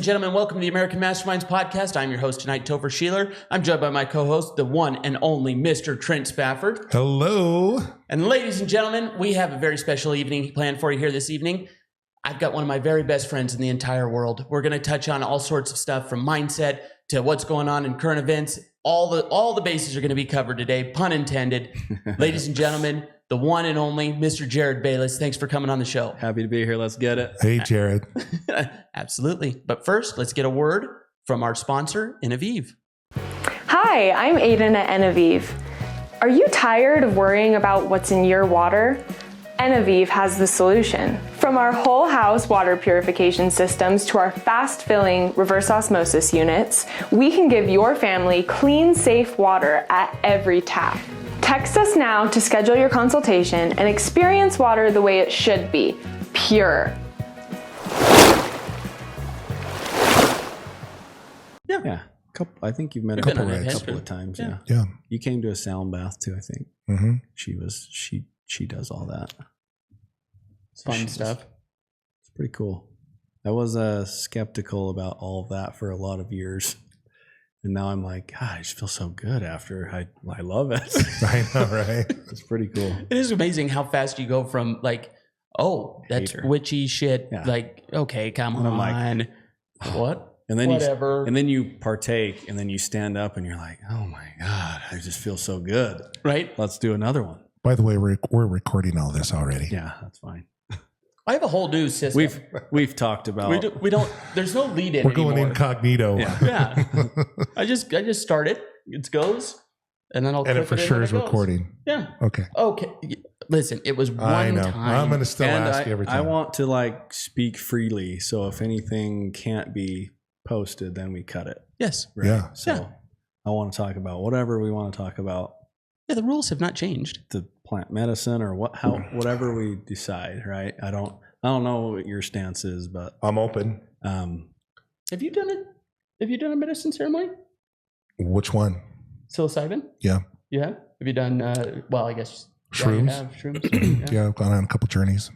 gentlemen, welcome to the American Masterminds Podcast. I'm your host tonight, Topher Sheeler. I'm joined by my co-host, the one and only Mr. Trent Spafford. Hello. And ladies and gentlemen, we have a very special evening planned for you here this evening. I've got one of my very best friends in the entire world. We're going to touch on all sorts of stuff from mindset to what's going on in current events. All the bases are going to be covered today, pun intended. Ladies and gentlemen, the one and only Mr. Jared Bayless. Thanks for coming on the show. Happy to be here. Let's get it. Hey, Jared. Absolutely. But first, let's get a word from our sponsor, Innovive. Hi, I'm Aiden at Innovive. Are you tired of worrying about what's in your water? Innovive has the solution. From our whole house water purification systems to our fast-filling reverse osmosis units, we can give your family clean, safe water at every tap. Text us now to schedule your consultation and experience water the way it should be, pure. Yeah. I think you've met a couple of times. Yeah. You came to a sound bath too, I think. Mm-hmm. She does all that. Fun stuff. It's pretty cool. I was skeptical about all of that for a lot of years. And now I'm like, God, I just feel so good after. I love it. I know, right? It's pretty cool. It is amazing how fast you go from like, oh, that's witchy shit. Yeah. Like, okay, come on. I'm like, what? And then whatever. And then you partake and then you stand up and you're like, oh my God, I just feel so good. Right? Let's do another one. By the way, we're recording all this already. Yeah, that's fine. I have a whole new system. We've talked about. We don't. There's no lead in. We're going incognito. Yeah. I just start it. It goes, and then I'll. And it for sure is recording. Yeah. Okay. Listen, it was one I know. time. I'm going to still ask you every time. I want to speak freely. So if anything can't be posted, then we cut it. Yes. Right? Yeah. So I want to talk about whatever we want to talk about. Yeah, the rules have not changed. The plant medicine or whatever we decide, right? I don't know what your stance is, but I'm open. Have you done it? Have you done a medicine ceremony? Which one? Psilocybin? Yeah. You have? Have you done I guess shrooms? Yeah, you have shrooms. Yeah, I've gone on a couple journeys.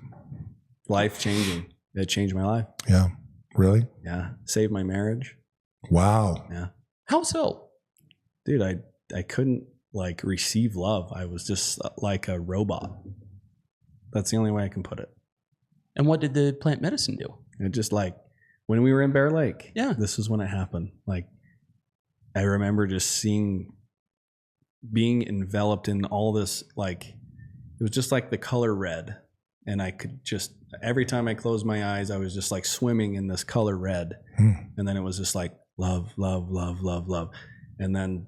Life changing. It changed my life. Yeah. Really? Yeah. Saved my marriage. Wow. Yeah. How so? Dude, I couldn't receive love. I was just like a robot. That's the only way I can put it. And what did the plant medicine do? It just when we were in Bear Lake. Yeah. This is when it happened. I remember just being enveloped in all this, it was just like the color red. And I could just, every time I closed my eyes, I was just swimming in this color red. And then it was just love, love, love, love, love. And then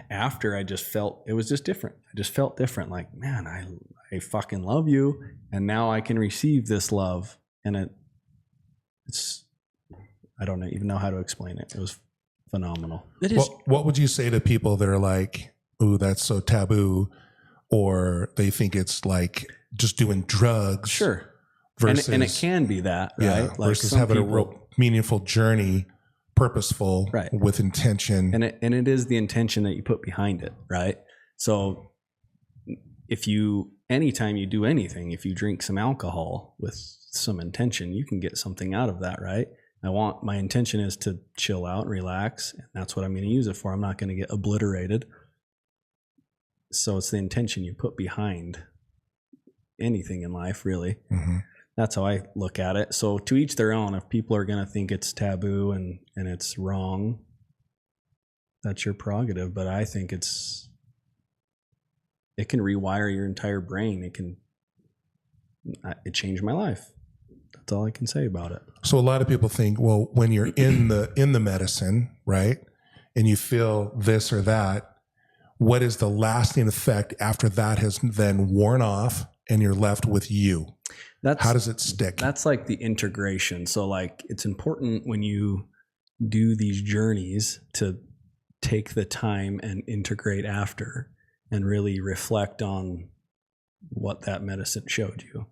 after I just felt, it was just different. I just felt different. Man, I fucking love you. And now I can receive this love. And it's, I don't even know how to explain it. It was phenomenal. It is. What would you say to people that are like, ooh, that's so taboo? Or they think it's just doing drugs. Sure. Versus, and it can be that, right? Yeah, versus having a real meaningful journey, purposeful, right, with intention. And it is the intention that you put behind it, right? So anytime you do anything, if you drink some alcohol with some intention, you can get something out of that, right? My intention is to chill out and relax, and that's what I'm going to use it for. I'm not going to get obliterated. So it's the intention you put behind anything in life, really. Mm-hmm. That's how I look at it. So to each their own. If people are going to think it's taboo and it's wrong, that's your prerogative. But I think it can rewire your entire brain. It changed my life. That's all I can say about it. So a lot of people think, well, when you're in the medicine, right, and you feel this or that, what is the lasting effect after that has then worn off and you're left with you? How does it stick? That's the integration. So it's important when you do these journeys to take the time and integrate after and really reflect on what that medicine showed you.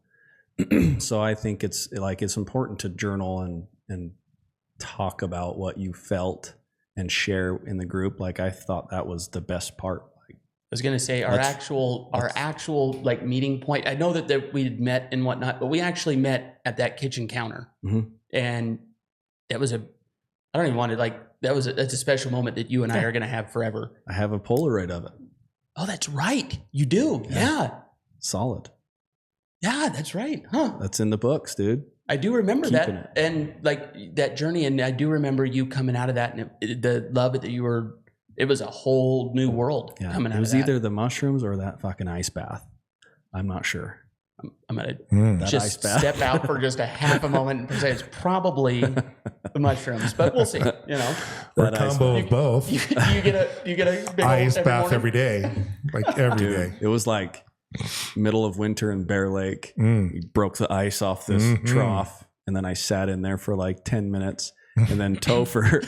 So I think it's important to journal and talk about what you felt and share in the group. I thought that was the best part. I was going to say our actual meeting point. I know that we had met and whatnot, but we actually met at that kitchen counter. Mm-hmm. And that was I don't even want to that's a special moment that you and I are going to have forever. I have a Polaroid of it. Oh, that's right. You do. Yeah. Solid. Yeah, that's right. Huh. That's in the books, dude. I do remember Keeping that. it. And like that journey. And I do remember you coming out of that and the love that you were, it was a whole new world coming out of that. It was either the mushrooms or that fucking ice bath. I'm not sure. I'm going to just ice bath. step out for just a half a moment and say it's probably the mushrooms, but we'll see, you know. Or a combo of both. You get a big Ice old bath morning? every day. Like every day. It was like middle of winter in Bear Lake. We broke the ice off this trough, and then I sat in there for like 10 minutes. And then Topher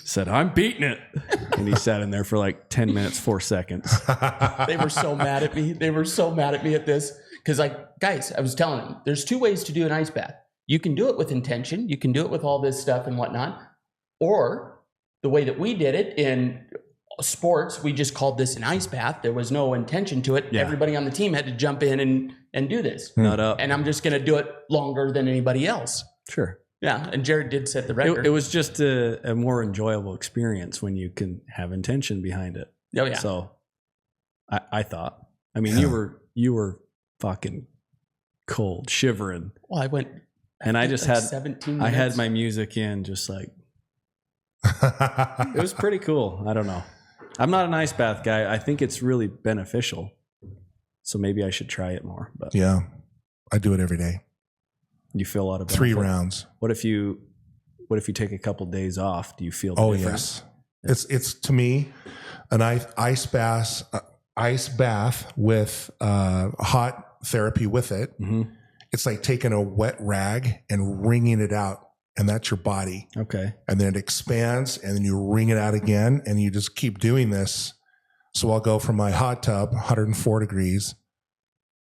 said, I'm beating it. And he sat in there for like 10 minutes, 4 seconds. They were so mad at me. They were so mad at me at this. Because like, guys, I was telling them, there's 2 ways to do an ice bath. You can do it with intention. You can do it with all this stuff and whatnot. Or the way that we did it in sports, we just called this an ice bath. There was no intention to it. Yeah. Everybody on the team had to jump in and do this. Not up. And I'm just going to do it longer than anybody else. Sure. Yeah. And Jared did set the record. It was just a more enjoyable experience when you can have intention behind it. Oh, yeah. So I thought, I mean, you were fucking cold, shivering. Well, I went, and I just like had 17 I had minutes. my music in, just like, it was pretty cool. I don't know. I'm not an ice bath guy. I think it's really beneficial. So maybe I should try it more. But Yeah. I do it every day. you feel a lot of 3 benefit. rounds. What if you take a couple days off? Do you feel the Oh, difference? yes. It's to me an ice bath with hot therapy with it. Mm-hmm. It's like taking a wet rag and wringing it out, and that's your body. Okay. And then it expands, and then you wring it out again, and you just keep doing this. So I'll go from my hot tub, 104 degrees.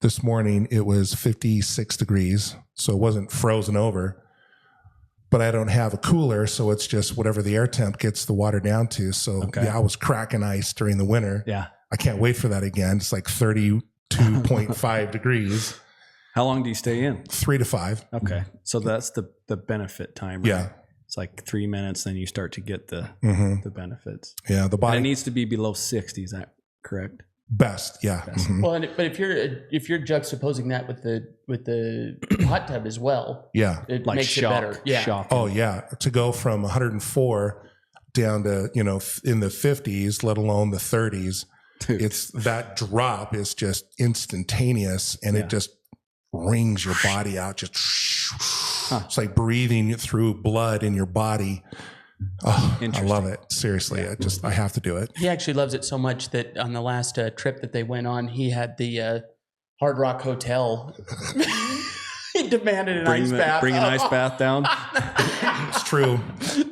This morning it was 56 degrees, so it wasn't frozen over. But I don't have a cooler, so it's just whatever the air temp gets the water down to. So yeah, I was cracking ice during the winter. Yeah. I can't wait for that again. It's like 32.5 degrees. How long do you stay in? 3 to 5. Okay. So that's the benefit time, right? Yeah. It's like 3 minutes, then you start to get the benefits. Yeah, the And body it needs to be below 60, is that correct? best. Yeah. Best. Mhm. Well, but if you're juxtaposing that with the hot tub as well, Yeah. it Like makes shock, it better. Yeah. shock. Oh yeah. To go from 104 down to, in the 50s, let alone the 30s, Dude. it's that drop is just instantaneous, and it just wrings your body out. Just it's like breathing through blood in your body. Oh, I love it. Seriously. I have to do it. He actually loves it so much that on the last trip that they went on, he had the Hard Rock Hotel. He demanded an ice bath. Bring an ice bath down. It's true.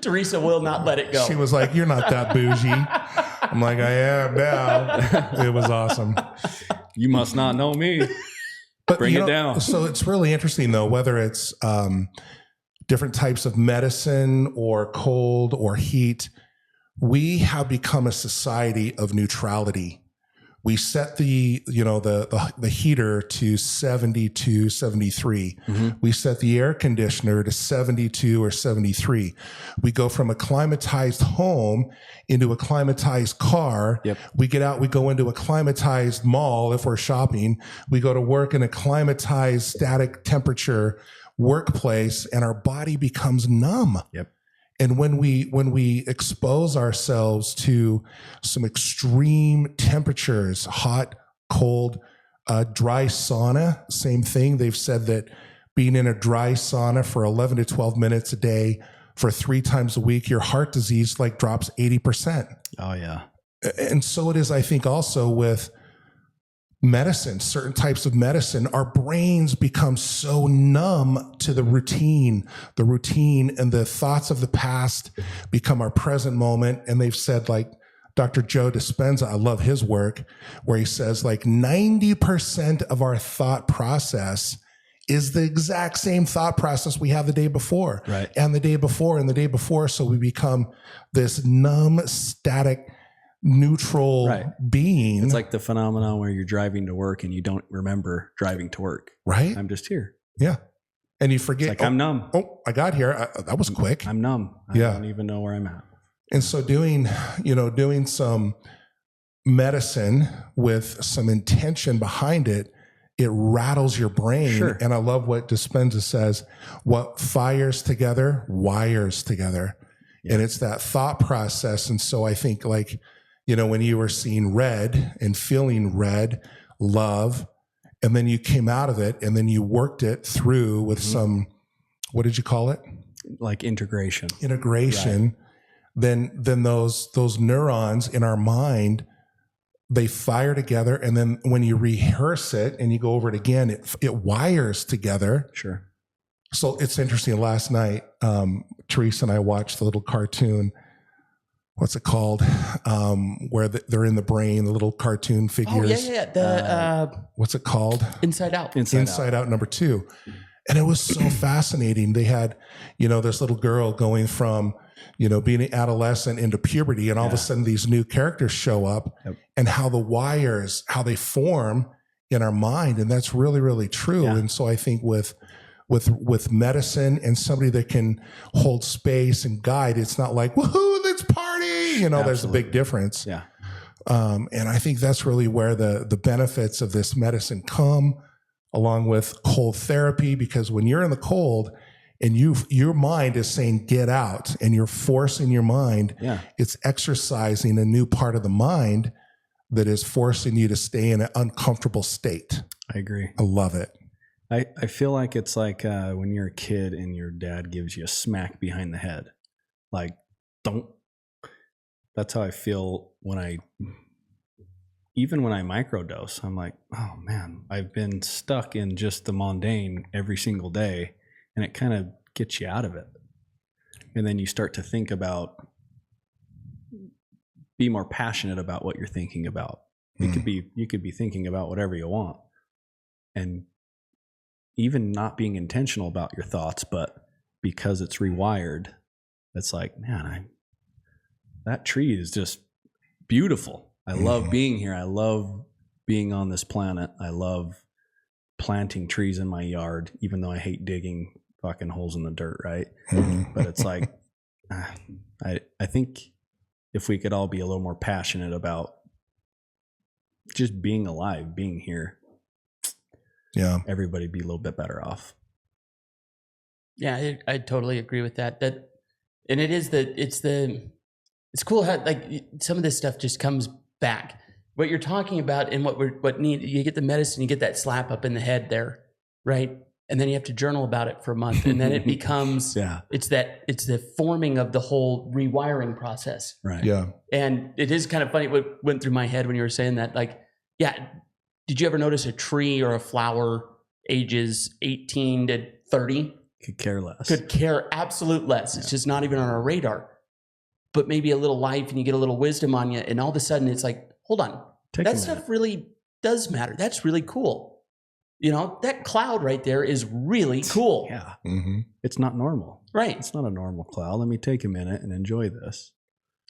Teresa will not let it go. She was like, "You're not that bougie." I'm like, "I am now." It was awesome. You must not know me. But Bring it down. So it's really interesting though, whether it's different types of medicine or cold or heat, we have become a society of neutrality. We set the heater to 72, 73. Mm-hmm. We set the air conditioner to 72 or 73. We go from a climatized home into a climatized car. Yep. We get out, we go into a climatized mall if we're shopping. We go to work in a climatized static temperature workplace, and our body becomes numb. Yep. And when we expose ourselves to some extreme temperatures, hot, cold, dry sauna, same thing. They've said that being in a dry sauna for 11 to 12 minutes a day for 3 times a week, your heart disease drops 80%. Oh yeah. And so it is, I think, also with medicine, certain types of medicine. Our brains become so numb to the routine and the thoughts of the past become our present moment. And they've said, like Dr. Joe Dispenza, I love his work, where he says 90% of our thought process is the exact same thought process we have the day before, right? And the day before and the day before. So we become this numb, static, neutral being. It's like the phenomenon where you're driving to work and you don't remember driving to work. Right. I'm just here. Yeah. and you forget. It's like, I'm numb. Oh, I got here. That was quick. I'm numb. I don't even know where I'm at. And so doing some medicine with some intention behind it, it rattles your brain. Sure. And I love what Dispenza says, what fires together, wires together. Yeah. And it's that thought process. And so I think like, when you were seeing red and feeling red, love, and then you came out of it and then you worked it through with some, what did you call it? Like integration. Right. Then those neurons in our mind, they fire together. And then when you rehearse it and you go over it again, it wires together. Sure. So it's interesting. Last night, Teresa and I watched the little cartoon. What's it called? Where they're in the brain, the little cartoon figures. Oh, yeah. What's it called? Inside Out. Inside Out number 2. And it was so fascinating. They had, this little girl going from, being an adolescent into puberty, and all of a sudden these new characters show up, and how the wires, how they form in our mind. And that's really, really true. Yeah. And so I think with medicine and somebody that can hold space and guide, it's not like, woohoo, let's party. There's a big difference. Yeah. And I think that's really where the benefits of this medicine come, along with cold therapy, because when you're in the cold and your mind is saying, get out, and you're forcing your mind, it's exercising a new part of the mind that is forcing you to stay in an uncomfortable state. I agree. I love it. I feel like it's like when you're a kid and your dad gives you a smack behind the head. Like, don't. That's how I feel even when I microdose. I'm like, oh man, I've been stuck in just the mundane every single day, and it kind of gets you out of it. And then you start to think about, be more passionate about what you're thinking about. You could be thinking about whatever you want, and even not being intentional about your thoughts, but because it's rewired, it's like, man, that tree is just beautiful. I love being here. I love being on this planet. I love planting trees in my yard, even though I hate digging fucking holes in the dirt, right? But it's like, I think if we could all be a little more passionate about just being alive, being here, everybody'd be a little bit better off. Yeah, I totally agree with that. And it's cool how like some of this stuff just comes back. What you're talking about and you get the medicine, you get that slap up in the head there, right? And then you have to journal about it for a month, and then it becomes it's the forming of the whole rewiring process. Right. Yeah. And it is kind of funny what went through my head when you were saying that. Like, did you ever notice a tree or a flower ages 18 to 30? Could care less. Could care absolute less. It's just not even on our radar. But maybe a little life and you get a little wisdom on you, and all of a sudden it's like, hold on, that stuff really does matter. That's really cool. That cloud right there is really cool. Yeah. Mm-hmm. It's not normal. Right. It's not a normal cloud. Let me take a minute and enjoy this.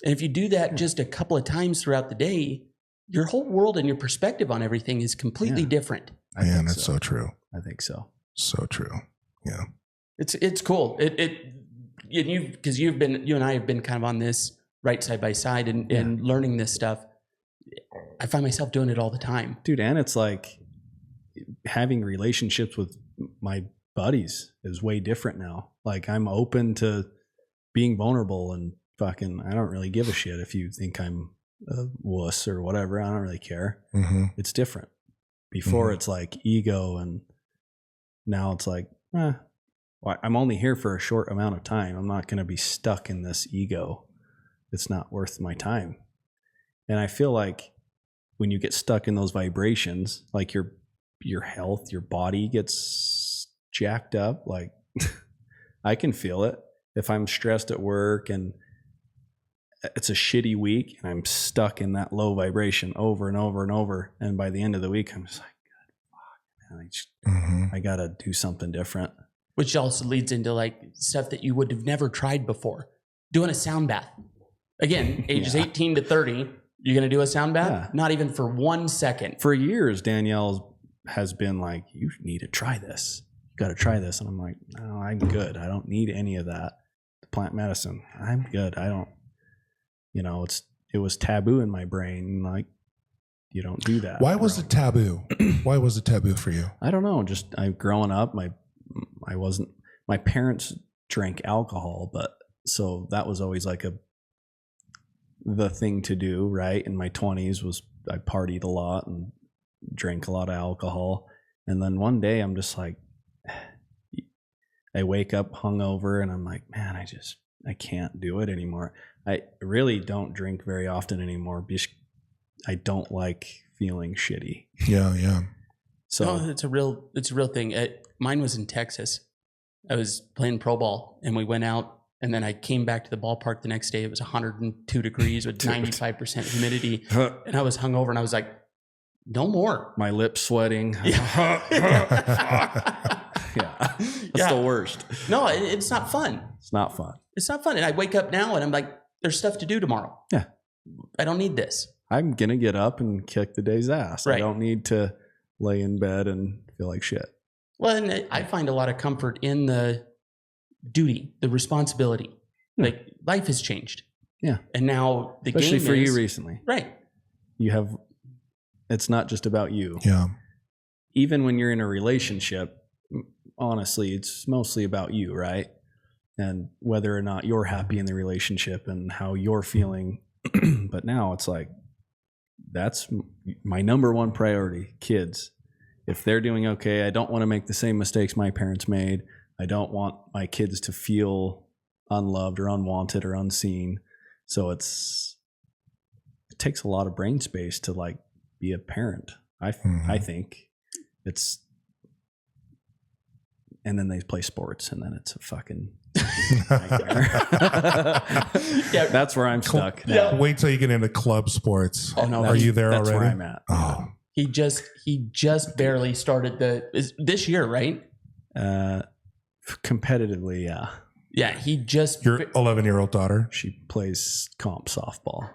And if you do that just a couple of times throughout the day, your whole world and your perspective on everything is completely different. Man, that's so true. I think so. So true. Yeah. It's cool. Because you and I have been kind of on this right side by side and learning this stuff. I find myself doing it all the time, dude. And it's like having relationships with my buddies is way different now. Like, I'm open to being vulnerable, and fucking, I don't really give a shit if you think I'm a wuss or whatever. I don't really care. It's different. Before it's like ego, and now it's like, I'm only here for a short amount of time. I'm not going to be stuck in this ego. It's not worth my time. And I feel like when you get stuck in those vibrations, like your health, your body gets jacked up. Like, I can feel it if I'm stressed at work and it's a shitty week and I'm stuck in that low vibration over and over and over. And by the end of the week, I'm just like, God, fuck, man, I got to do something different. Which also leads into like stuff that you would have never tried before. Doing a sound bath. Again, ages 18 to 30, you're going to do a sound bath? Yeah. Not even for 1 second. For years, Danielle has been like, you need to try this. got to try this. And I'm like, no, I'm good. I don't need any of that. The plant medicine, I'm good. I don't, it was taboo in my brain. Like, you don't do that. Why was it taboo? Why was it taboo for you? I don't know. Just growing up, my parents drank alcohol, but so that was always like the thing to do, right? In my 20s was I partied a lot and drank a lot of alcohol. And then one day I'm just like, I wake up hungover and I'm like, man, I can't do it anymore. I really don't drink very often anymore because I don't like feeling shitty. Yeah. So no, it's a real thing. Mine was in Texas. I was playing pro ball and we went out, and then I came back to the ballpark the next day. It was 102 degrees with 95% humidity. And I was hungover and I was like, no more. My lips sweating. Yeah. That's the worst. No, it's not fun. It's not fun. It's not fun. And I wake up now and I'm like, there's stuff to do tomorrow. Yeah. I don't need this. I'm going to get up and kick the day's ass. Right. I don't need to lay in bed and feel like shit. Well, and I find a lot of comfort in the duty, the responsibility. Yeah. Like life has changed. Yeah. And now the Especially game for is, you recently. Right. It's not just about you. Yeah. Even when you're in a relationship, honestly, it's mostly about you, right? And whether or not you're happy in the relationship and how you're feeling. But now it's like, that's my number one priority, kids. If they're doing okay, I don't want to make the same mistakes my parents made. I don't want my kids to feel unloved or unwanted or unseen. So it takes a lot of brain space to like be a parent. I think it's, and then they play sports and then it's a fucking nightmare. Yeah. That's where I'm stuck. Yeah. Wait till you get into club sports. Oh no. Are you there that's already? That's where I'm at. Oh. He just barely started this year, right? Competitively, yeah. Yeah, he just... Your 11-year-old daughter? She plays comp softball.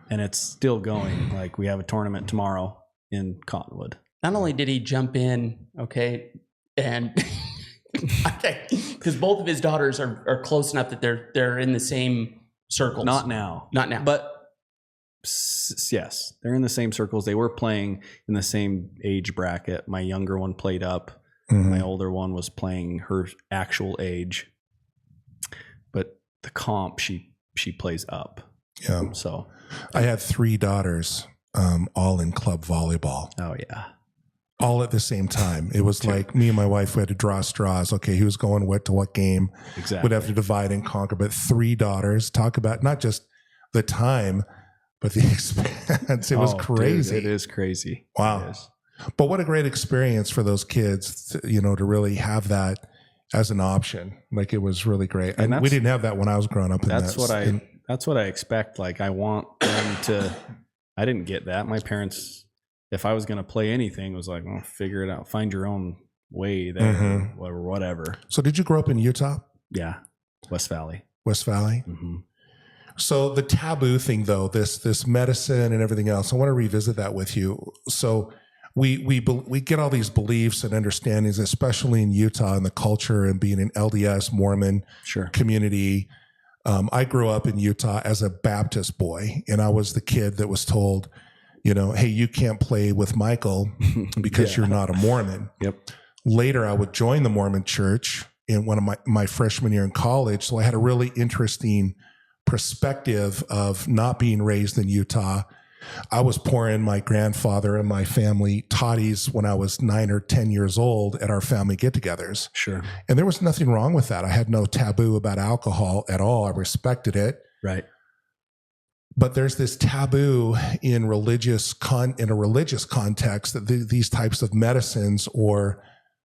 And it's still going. Like, we have a tournament tomorrow in Cottonwood. Not only did he jump in, okay, and... because both of his daughters are close enough that they're in the same circles. Not now. But yes, they're in the same circles. They were playing in the same age bracket. My younger one played up. Mm-hmm. My older one was playing her actual age. But the comp, she plays up. Yeah. So I had 3 daughters, all in club volleyball. Oh yeah. All at the same time. It was like me and my wife, we had to draw straws. Okay, who was going what to what game? Exactly. We'd have to divide and conquer. But 3 daughters, talk about not just the time, but the expense. It was crazy. Dude, it is crazy. Wow. But what a great experience for those kids, to really have that as an option. Like, it was really great. And we didn't have that when I was growing up. That's what I expect. Like, I want them to, I didn't get that. My parents, if I was going to play anything, it was like, well, figure it out. Find your own way there or whatever. So did you grow up in Utah? Yeah. West Valley. West Valley? Mm-hmm. So the taboo thing, though, this medicine and everything else, I want to revisit that with you. So we get all these beliefs and understandings, especially in Utah and the culture and being an LDS Mormon community. I grew up in Utah as a Baptist boy, and I was the kid that was told, hey, you can't play with Michael because you're not a Mormon. Yep. Later, I would join the Mormon church in one of my freshman year in college. So I had a really interesting perspective of not being raised in Utah. I was pouring my grandfather and my family toddies when I was 9 or 10 years old at our family get-togethers. Sure. And there was nothing wrong with that. I had no taboo about alcohol at all. I respected it. Right. But there's this taboo in a religious context that these types of medicines or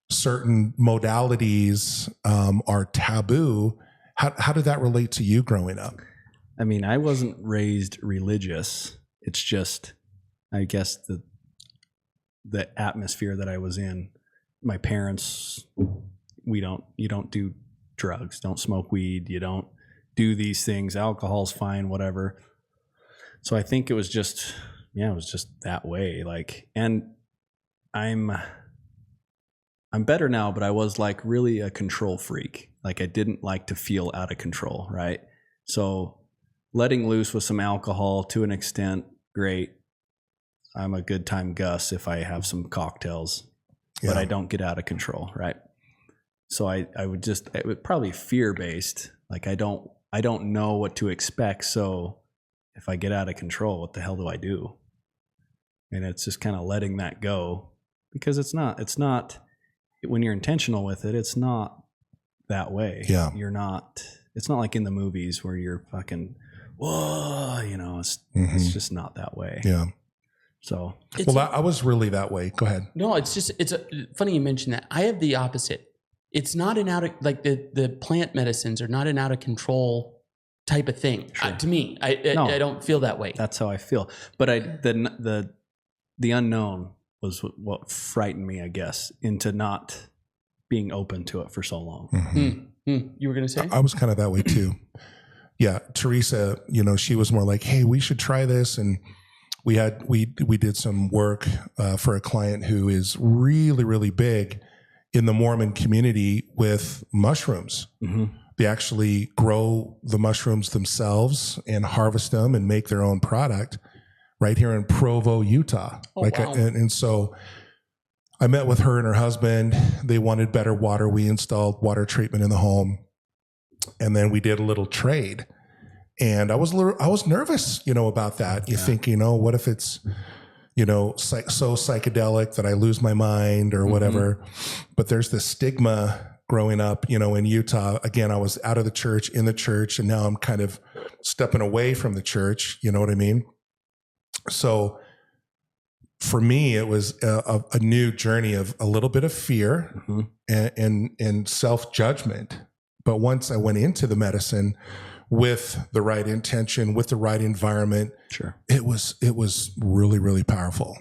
certain modalities are taboo. How did that relate to you growing up? I mean, I wasn't raised religious. It's just, I guess, the atmosphere that I was in. My parents, you don't do drugs, don't smoke weed, you don't do these things. Alcohol's fine, whatever. So I think it was just that way. Like, and I'm better now, but I was like really a control freak. Like I didn't like to feel out of control, right? So letting loose with some alcohol to an extent, great. I'm a good time Gus if I have some cocktails, but I don't get out of control, right? So it would probably fear-based. Like I don't know what to expect. So if I get out of control, what the hell do I do? And it's just kind of letting that go, because it's not when you're intentional with it, it's not that way. Yeah. It's not like in the movies where you're fucking, whoa, it's just not that way. Yeah. So, I was really that way. Go ahead. No, it's funny you mentioned that. I have the opposite. It's not an like the plant medicines are not an out of control type of thing. Sure. To me, I don't feel that way. That's how I feel. But the unknown was what frightened me, I guess, into not being open to it for so long. Mm-hmm. You were going to say? I was kind of that way too. Yeah. Teresa, she was more like, hey, we should try this. And we did some work for a client who is really, really big in the Mormon community with mushrooms. Mm-hmm. They actually grow the mushrooms themselves and harvest them and make their own product right here in Provo, Utah. Oh, wow. And so I met with her and her husband. They wanted better water. We installed water treatment in the home. And then we did a little trade. And I was nervous, about that. You think, what if it's, so psychedelic that I lose my mind or whatever. Mm-hmm. But there's this stigma growing up, in Utah. Again, I was out of the church, in the church, and now I'm kind of stepping away from the church. You know what I mean? So for me, it was a new journey of a little bit of fear and self-judgment. But once I went into the medicine with the right intention, with the right environment, sure, it was really, really powerful.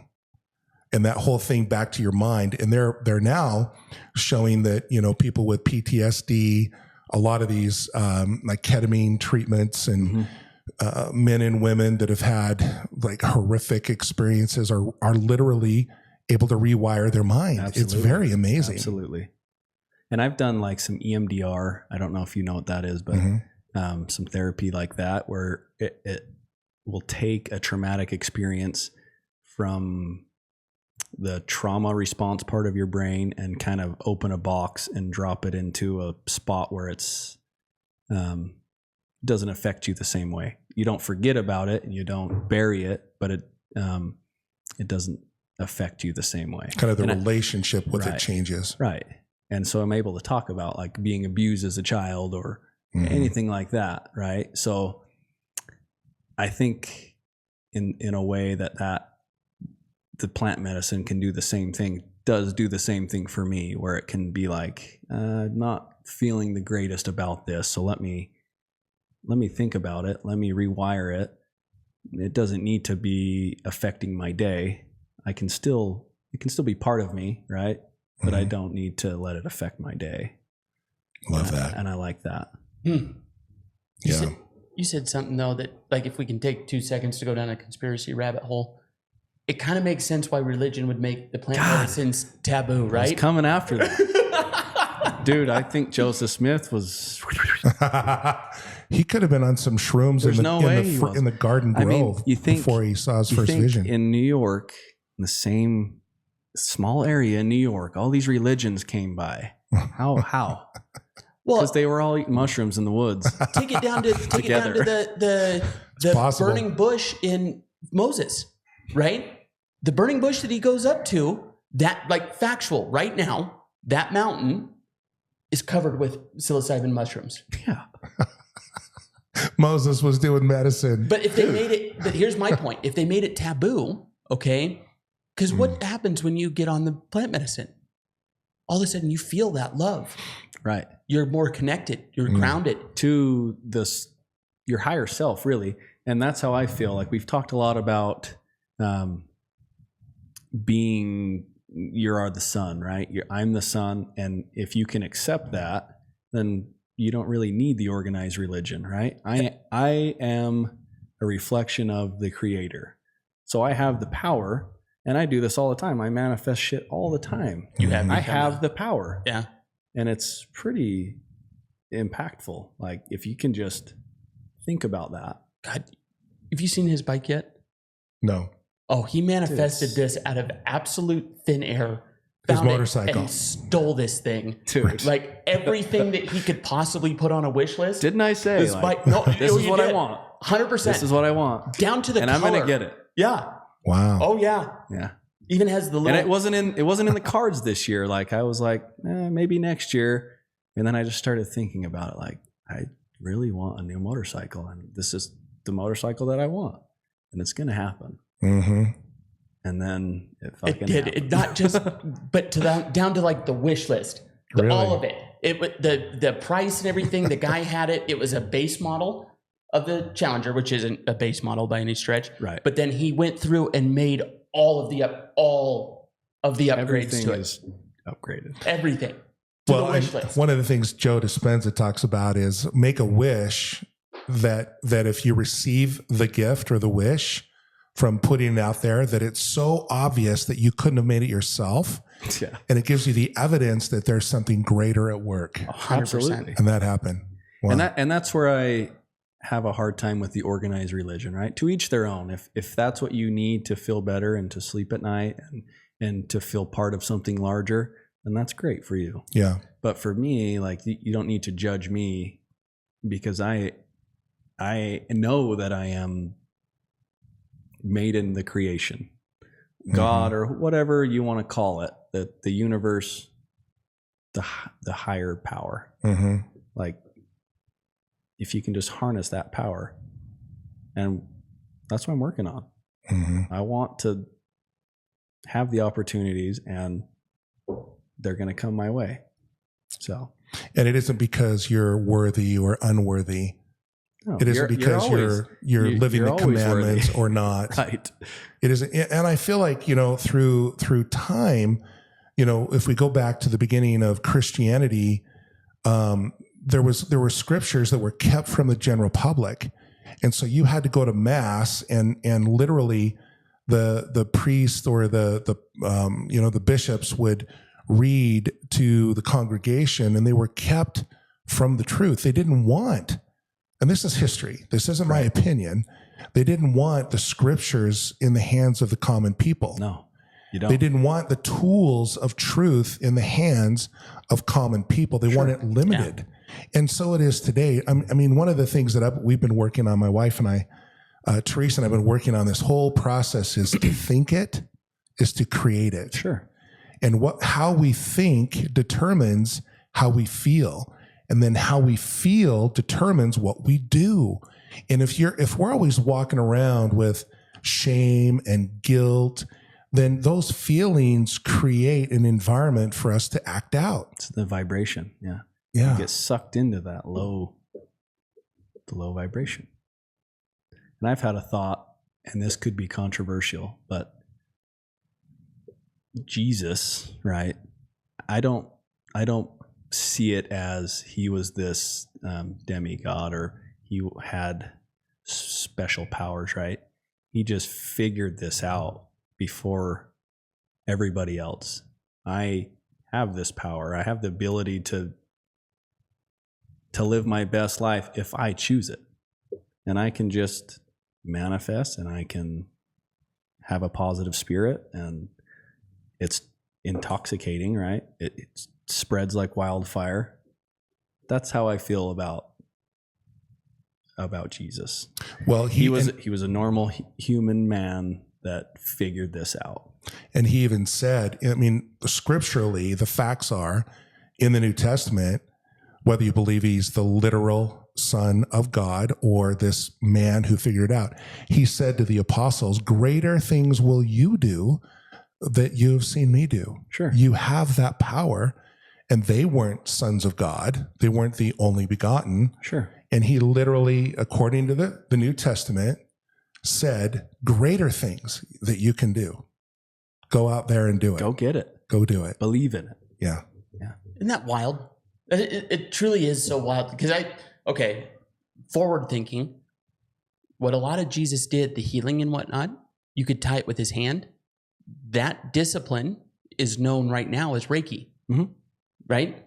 And that whole thing back to your mind. And they're now showing that, people with PTSD, a lot of these like ketamine treatments and men and women that have had like horrific experiences are literally able to rewire their mind. Absolutely. It's very amazing. Absolutely. And I've done like some EMDR. I don't know if you know what that is, but some therapy like that, where it will take a traumatic experience from the trauma response part of your brain and kind of open a box and drop it into a spot where it's doesn't affect you the same way. You don't forget about it and you don't bury it, but it doesn't affect you the same way. Kind of the relationship with it changes. Right. And so I'm able to talk about like being abused as a child or anything like that. Right. So I think in a way that the plant medicine can do the same thing, does do the same thing for me, where it can be like, not feeling the greatest about this. So let me think about it. Let me rewire it. It doesn't need to be affecting my day. It can still be part of me. Right. But I don't need to let it affect my day. Love that. And I like that. Yeah. You said something though that, like, if we can take 2 seconds to go down a conspiracy rabbit hole, it kind of makes sense why religion would make the plant medicines taboo, right? I was coming after that. Dude, I think Joseph Smith was... He could have been on some shrooms in the Garden Grove before he saw his first vision. In New York, in the same small area in New York, all these religions came by. How? Well, because they were all eating mushrooms in the woods. Take it down to the burning bush in Moses, right? The burning bush that he goes up to, that, like, factual right now, that mountain is covered with psilocybin mushrooms. Yeah. Moses was doing medicine. But if they made it, but here's my point. If they made it taboo, okay? Because what happens when you get on the plant medicine? All of a sudden you feel that love. Right. You're more connected. You're grounded. To your higher self, really. And that's how I feel. Like, we've talked a lot about being, you are the sun, right? I'm the sun. And if you can accept that, then you don't really need the organized religion, right? I am a reflection of the Creator. So I have the power And I do this all the time. I manifest shit all the time. I have the power. Yeah. And it's pretty impactful. Like if you can just think about that. God, have you seen his bike yet? No. Oh, he manifested this out of absolute thin air. His Found it motorcycle. and stole this thing. Dude. Like everything that he could possibly put on a wish list. Didn't I say? This bike, no, this is you what did. I want. 100%. This is what I want. Down to the and color. I'm going to get it. Yeah. Wow. Oh, yeah. Yeah. Even has the little. And it wasn't in the cards this year. Like I was like, maybe next year. And then I just started thinking about it. Like I really want a new motorcycle, and this is the motorcycle that I want, and it's going to happen. Mm-hmm. And then it fucking did. happened. It not just, but down to like the wish list, Really? all of it. It the price and everything. The guy had it. It was a base model of the Challenger, which isn't a base model by any stretch. Right. But then he went through and made all of the upgrades Everything to it. is upgraded. Everything. To Well, the wish and list. one of the things Joe Dispenza talks about is make a wish that if you receive the gift or the wish from putting it out there, that it's so obvious that you couldn't have made it yourself. Yeah. And it gives you the evidence that there's something greater at work. 100%. Absolutely. And that happened. Wow. And that's where I have a hard time with the organized religion, right? To each their own. If that's what you need to feel better and to sleep at night and to feel part of something larger, then that's great for you. Yeah. But for me, like you don't need to judge me because I know that I am made in the creation. God or whatever you want to call it, the universe, the higher power. Mm-hmm. Like if you can just harness that power, and that's what I'm working on. Mm-hmm. I want to have the opportunities, and they're going to come my way. So, And it isn't because you're worthy or unworthy. no, It isn't because you're living the always commandments worthy. or not. Right. It isn't. And I feel like, through time, if we go back to the beginning of Christianity, there were scriptures that were kept from the general public. And so you had to go to mass and literally the priest or the bishops would read to the congregation, and they were kept from the truth. They didn't want, and this is history, this isn't my opinion, they didn't want the scriptures in the hands of the common people. No, you don't. They didn't want the tools of truth in the hands of common people. They want it limited. Yeah. And so it is today. I mean, one of the things that we've been working on, my wife and I, Teresa and I have been working on this whole process is to think it, is to create it. Sure. And how we think determines how we feel. And then how we feel determines what we do. And if we're always walking around with shame and guilt, then those feelings create an environment for us to act out. It's the vibration. Yeah. Yeah. You get sucked into that low vibration. And I've had a thought, and this could be controversial, but Jesus, right? I don't see it as he was this demigod or he had special powers, right? He just figured this out before everybody else. I have this power. I have the ability to live my best life if I choose it. And I can just manifest, and I can have a positive spirit, and it's intoxicating, right? It spreads like wildfire. That's how I feel about Jesus. Well, he was a normal human man that figured this out. And he even said, I mean, scripturally, the facts are in the New Testament, whether you believe he's the literal son of God or this man who figured it out, he said to the apostles, greater things will you do that you have seen me do. Sure. You have that power. And they weren't sons of God. They weren't the only begotten. Sure. And he literally, according to the New Testament, said, greater things that you can do. Go out there and do it. Go get it. Go do it. Believe in it. Yeah. Yeah. Isn't that wild? It truly is so wild. Because forward thinking, what a lot of Jesus did, the healing and whatnot, you could tie it with his hand. that discipline is known right now as Reiki, right?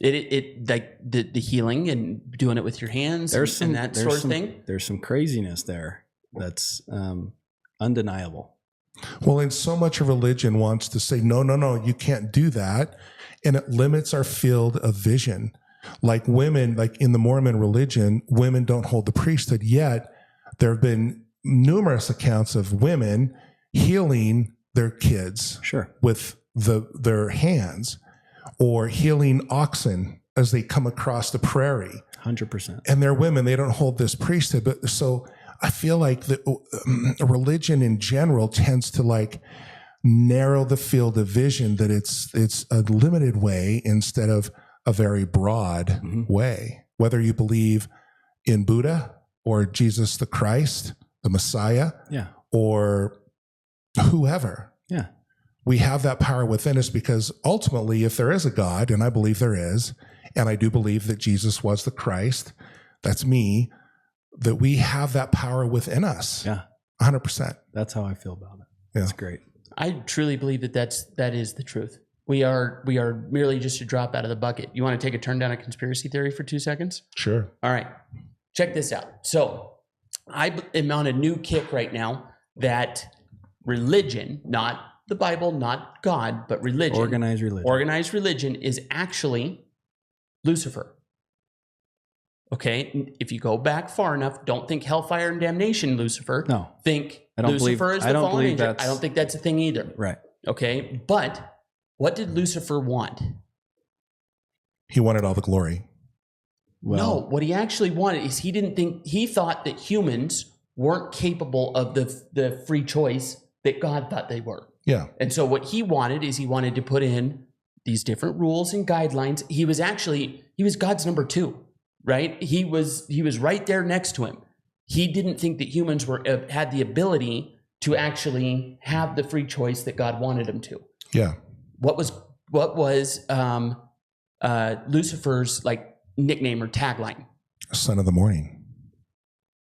It like the healing and doing it with your hands and that sort of thing. There's some craziness there that's undeniable. Well, and so much of religion wants to say, no, you can't do that. And it limits our field of vision. Like women, like in the Mormon religion, women don't hold the priesthood, yet there have been numerous accounts of women healing their kids with their hands, or healing oxen as they come across the prairie. 100%. And they're women, they don't hold this priesthood. But so I feel like the religion in general tends to like narrow the field of vision, that it's a limited way instead of a very broad way. Whether you believe in Buddha or Jesus the Christ, the Messiah, or whoever. Yeah. We have that power within us, because ultimately, if there is a God, and I believe there is, and I do believe that Jesus was the Christ, that's me, that we have that power within us. Yeah. 100%. That's how I feel about it. Yeah. That's great. I truly believe that is the truth. We are merely just a drop out of the bucket. You want to take a turn down a conspiracy theory for 2 seconds? Sure. All right. Check this out. So I am on a new kick right now that religion, not the Bible, not God, but religion. Organized religion is actually Lucifer. Okay? If you go back far enough, don't think hellfire and damnation, Lucifer. No. Think Lucifer is the fallen angel. I don't think that's a thing either. Right. Okay? But what did Lucifer want? He wanted all the glory. Well, no, what he actually wanted is he thought that humans weren't capable of the free choice that God thought they were. Yeah. And so what he wanted is he wanted to put in these different rules and guidelines. He was God's number 2, right? He was right there next to him. He didn't think that humans had the ability to actually have the free choice that God wanted them to. Yeah. What was Lucifer's like nickname or tagline? Son of the morning.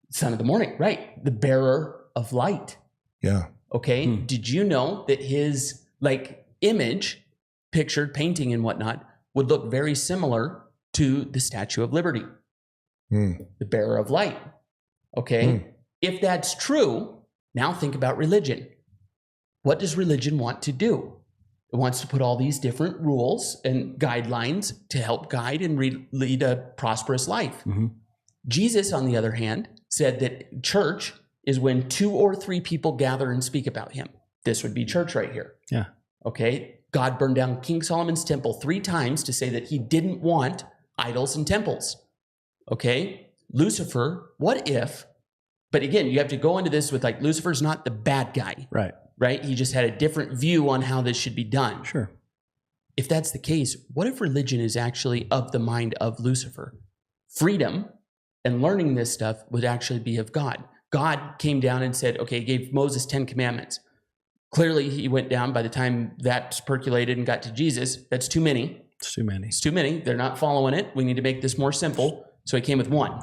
Son of the morning, right? The bearer of light. Yeah. Okay. Did you know that his like image, pictured, painting and whatnot, would look very similar to the Statue of Liberty, the bearer of light? Okay. If that's true, now think about religion. What does religion want to do? It wants to put all these different rules and guidelines to help guide and lead a prosperous life. Jesus, on the other hand, said that church is when 2 or 3 people gather and speak about him. This would be church right here. Yeah. Okay. God burned down King Solomon's temple 3 times to say that he didn't want idols and temples. Okay. Lucifer, what if, but again, you have to go into this with like, Lucifer's not the bad guy. Right? He just had a different view on how this should be done. Sure. If that's the case, what if religion is actually of the mind of Lucifer? Freedom and learning this stuff would actually be of God. God came down and said, okay, gave Moses 10 commandments. Clearly, he went down by the time that's percolated and got to Jesus. That's too many. It's too many. It's too many. They're not following it. We need to make this more simple. So he came with 1.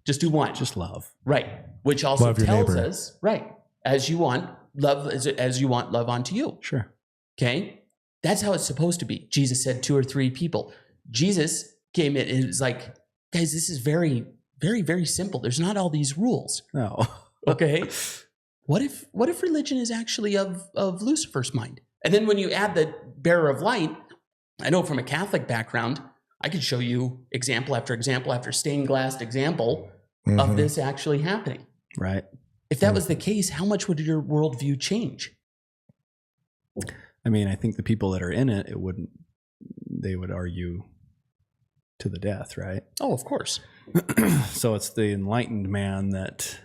Just do 1. Just love. Right. Which also love tells us, right, as you want, love as you want, love unto you. Sure. Okay. That's how it's supposed to be. Jesus said 2 or 3 people. Jesus came in and it was like, guys, this is very, very, very simple. There's not all these rules. No. Okay. What if religion is actually of Lucifer's mind? And then when you add the bearer of light, I know from a Catholic background, I could show you example after example after stained glass example of this actually happening. Right. If that was the case, how much would your worldview change? I mean, I think the people that are in it, they would argue to the death, right? Oh, of course. So it's the enlightened man that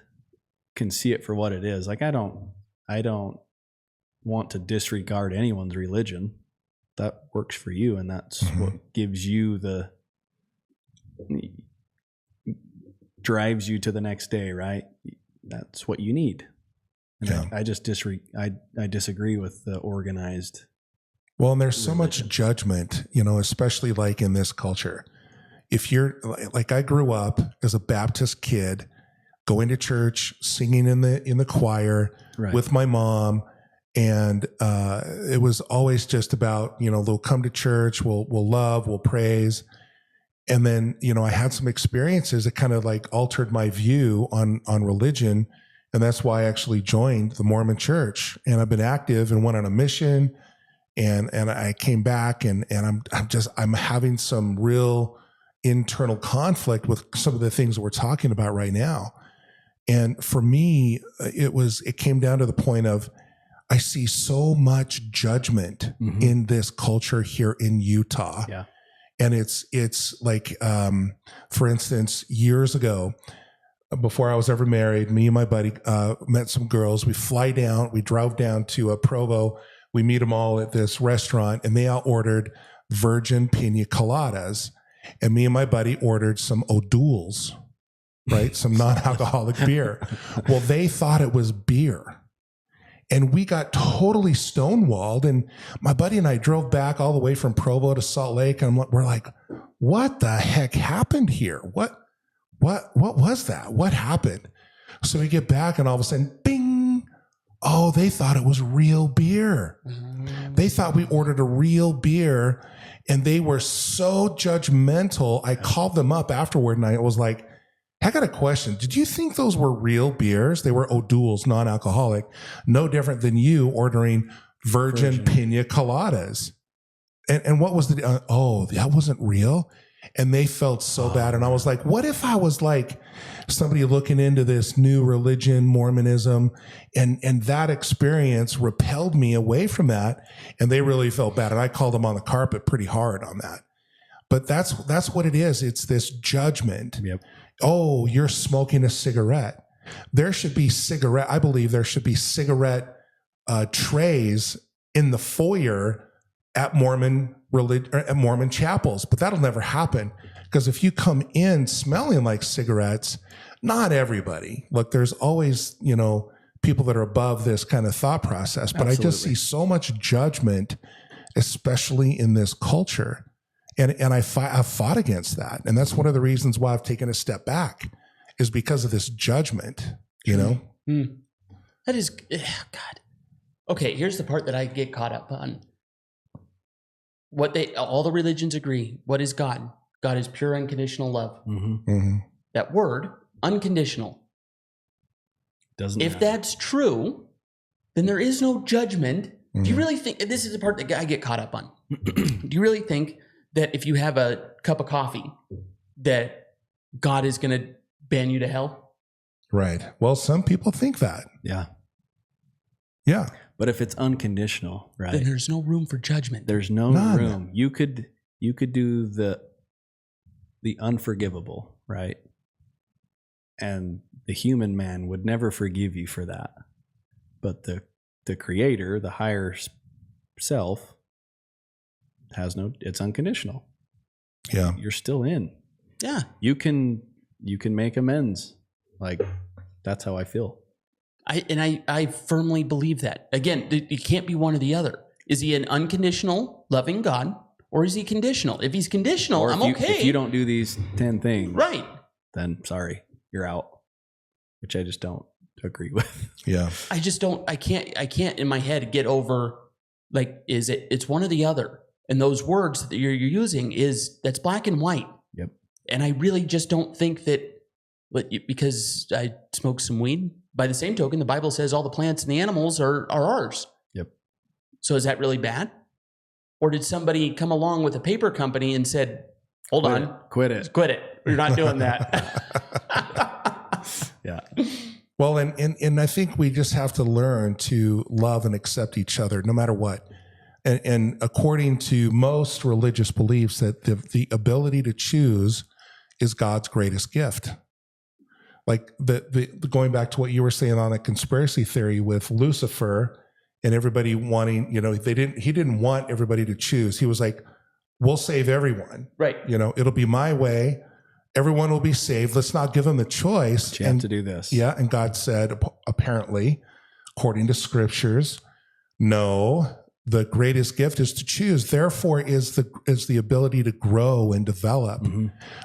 can see it for what it is. Like I don't want to disregard anyone's religion. That works for you, and that's what gives you drives you to the next day, right? That's what you need. And Yeah. I just I disagree with the organized. Well, and there's so much judgment, especially like in this culture. If you're like, I grew up as a Baptist kid, going to church, singing in the choir Right. with my mom, And it was always just about, they'll come to church, we'll love, we'll praise. And then, I had some experiences that kind of like altered my view on religion. And that's why I actually joined the Mormon church. And I've been active and went on a mission. And I came back and I'm having some real internal conflict with some of the things that we're talking about right now. And for me, it came down to the point of, I see so much judgment in this culture here in Utah. Yeah. And it's like, for instance, years ago, before I was ever married, me and my buddy met some girls. We drove down to Provo. We meet them all at this restaurant, and they all ordered virgin pina coladas. And me and my buddy ordered some O'Doul's, right? Some non-alcoholic beer. Well, they thought it was beer. And we got totally stonewalled. And my buddy and I drove back all the way from Provo to Salt Lake. And we're like, what the heck happened here? What was that? What happened? So we get back and all of a sudden, bing. Oh, they thought it was real beer. They thought we ordered a real beer. And they were so judgmental. I called them up afterward and I was like, I got a question. Did you think those were real beers? They were O'Doul's, non-alcoholic, no different than you ordering virgin pina coladas. And what was that wasn't real? And they felt so bad. And I was like, what if I was like somebody looking into this new religion, Mormonism, and that experience repelled me away from that. And they really felt bad. And I called them on the carpet pretty hard on that. But that's what it is. It's this judgment. Yep. Oh, you're smoking a cigarette. I believe there should be cigarette trays in the foyer at Mormon chapels, but that'll never happen because if you come in smelling like cigarettes, not everybody. Look, there's always, people that are above this kind of thought process, but Absolutely. I just see so much judgment, especially in this culture. And I've fought against that. And that's one of the reasons why I've taken a step back is because of this judgment, That is, God. Okay, here's the part that I get caught up on. All the religions agree. What is God? God is pure, unconditional love. That word, unconditional. If that's true, then there is no judgment. Do you really think, this is the part that I get caught up on. Do you really think that if you have a cup of coffee, that God is going to ban you to hell? Right. Well, some people think that. Yeah. Yeah. But if it's unconditional, right? Then there's no room for judgment. There's no room. You could do the unforgivable, right? And the human man would never forgive you for that. But the creator, the higher self, it's unconditional. Yeah. You're still in. Yeah. You can make amends. Like, that's how I feel. I firmly believe that. Again, it can't be one or the other. Is he an unconditional, loving God, or is he conditional? If he's conditional, I'm okay. If you don't do these 10 things, right, then sorry, you're out. Which I just don't agree with. Yeah. I just don't. I can't in my head get over like, it's one or the other. And those words that you're using that's black and white. Yep. And I really just don't think that. But because I smoke some weed, by the same token, the Bible says all the plants and the animals are ours. Yep. So is that really bad? Or did somebody come along with a paper company and said, hold on. Quit it. You're not doing that. Yeah. Well, and I think we just have to learn to love and accept each other no matter what. And according to most religious beliefs, that the ability to choose is God's greatest gift. Like the going back to what you were saying on a conspiracy theory with Lucifer and everybody wanting, he didn't want everybody to choose. He was like, we'll save everyone. Right. It'll be my way. Everyone will be saved. Let's not give them the choice. But you have to do this. Yeah. And God said, apparently, according to scriptures, no, the greatest gift is to choose. Therefore is the ability to grow and develop.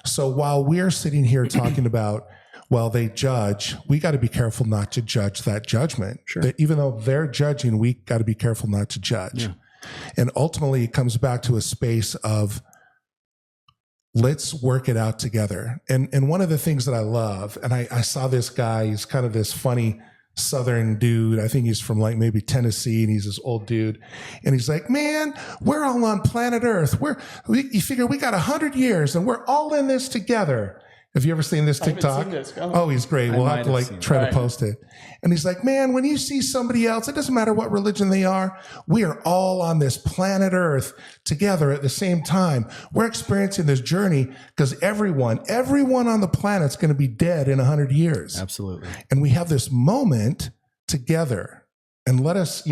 So while we're sitting here talking about well, they judge. We got to be careful not to judge that judgment. Sure. That even though they're judging, we got to be careful not to judge. Yeah. And ultimately, it comes back to a space of let's work it out together. And one of the things that I love, and I saw this guy, he's kind of this funny Southern dude. I think he's from like maybe Tennessee, and he's this old dude. And he's like, man, we're all on planet Earth. You figure we got 100 years and we're all in this together. Have you ever seen this TikTok? Seen this. Oh, he's great. We'll have to like try to post it. And he's like, man, when you see somebody else, it doesn't matter what religion they are. We are all on this planet Earth together at the same time. We're experiencing this journey because everyone on the planet's going to be dead in 100 years. Absolutely. And we have this moment together, and let us,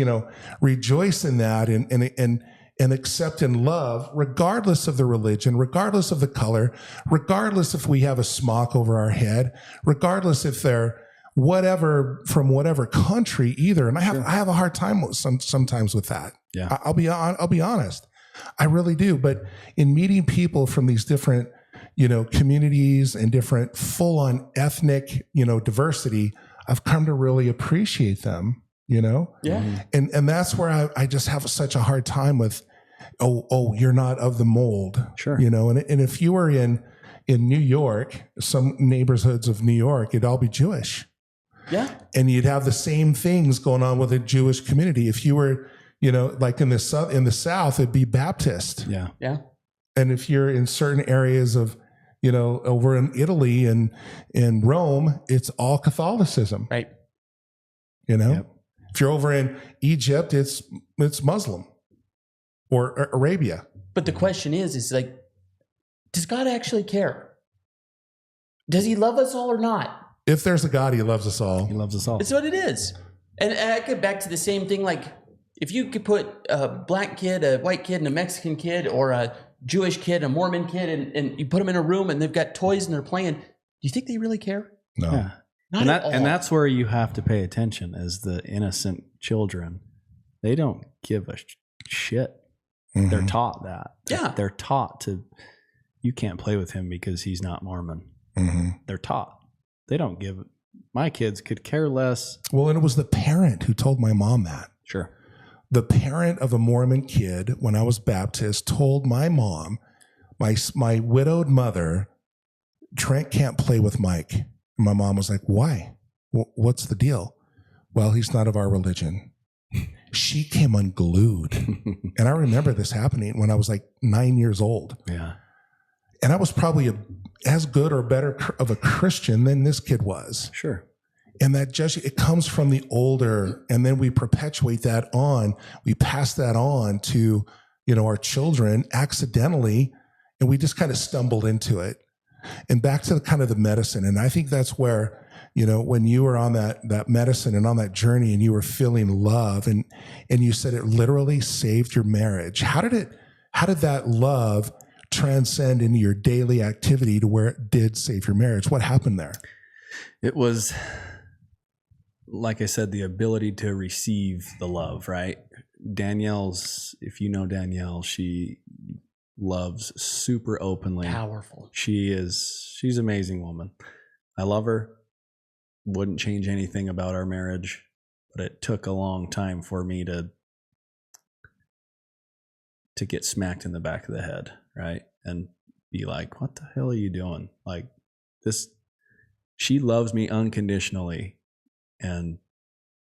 rejoice in that and accept and love, regardless of the religion, regardless of the color, regardless if we have a smock over our head, regardless if they're whatever from whatever country either. And I have a hard time sometimes with that. Yeah. I'll be honest. I really do. But in meeting people from these different, communities and different full-on ethnic, diversity, I've come to really appreciate them. Yeah. And that's where I just have such a hard time with, you're not of the mold. Sure. And if you were in New York, some neighborhoods of New York, it'd all be Jewish. Yeah. And you'd have the same things going on with the Jewish community. If you were, like in the South, it'd be Baptist. Yeah. Yeah. And if you're in certain areas of, over in Italy and in Rome, it's all Catholicism. Right. Yep. If you're over in Egypt, it's Muslim or Arabia. But the question is like, does God actually care? Does he love us all or not? If there's a God, he loves us all. He loves us all. It's what it is. And I get back to the same thing. Like, if you could put a black kid, a white kid, and a Mexican kid, or a Jewish kid, a Mormon kid, and you put them in a room and they've got toys and they're playing, do you think they really care? No. Yeah. And that's where you have to pay attention as the innocent children. They don't give a shit. Mm-hmm. They're taught that. Yeah. They're taught you can't play with him because he's not Mormon. Mm-hmm. They're taught. They don't give, my kids could care less. Well, and it was the parent who told my mom that. Sure. The parent of a Mormon kid, when I was Baptist, told my mom, my widowed mother, Trent can't play with Mike. And my mom was like, why? What's the deal? Well, he's not of our religion. She came unglued. And I remember this happening when I was like 9 years old. Yeah. And I was probably as good or better of a Christian than this kid was. Sure. And that just, it comes from the older, and then we perpetuate that on. We pass that on to, our children accidentally, and we just kind of stumbled into it. And back to the medicine. And I think that's where, when you were on that medicine and on that journey and you were feeling love and you said it literally saved your marriage. How did that love transcend into your daily activity to where it did save your marriage? What happened there? It was, like I said, the ability to receive the love, right? If you know Danielle, she loves super openly. Powerful. She's an amazing woman. I love her. Wouldn't change anything about our marriage, but it took a long time for me to get smacked in the back of the head, right? And be like, what the hell are you doing? Like this, she loves me unconditionally. And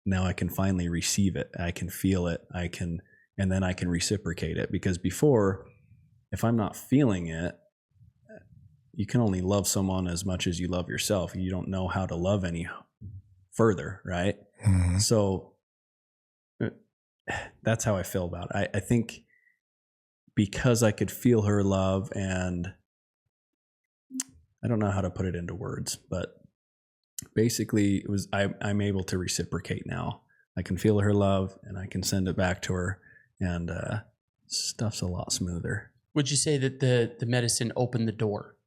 now I can finally receive it. I can feel it. And then I can reciprocate it. Because before, if I'm not feeling it, you can only love someone as much as you love yourself. You don't know how to love any further, right? Mm-hmm. So that's how I feel about it. I think because I could feel her love, and I don't know how to put it into words, but basically it was, I'm able to reciprocate now. I can feel her love and I can send it back to her, and stuff's a lot smoother. Would you say that the medicine opened the door?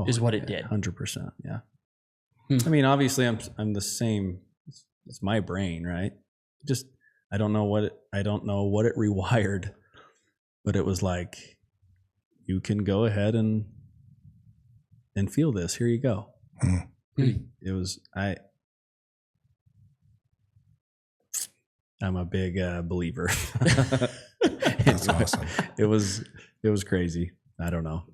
Is what it did. 100%. Yeah. I mean, obviously I'm the same. It's my brain, right? Just, I don't know what it rewired, but it was like, you can go ahead and feel this. Here you go. It was, I'm a big believer. That's awesome. It was crazy. I don't know.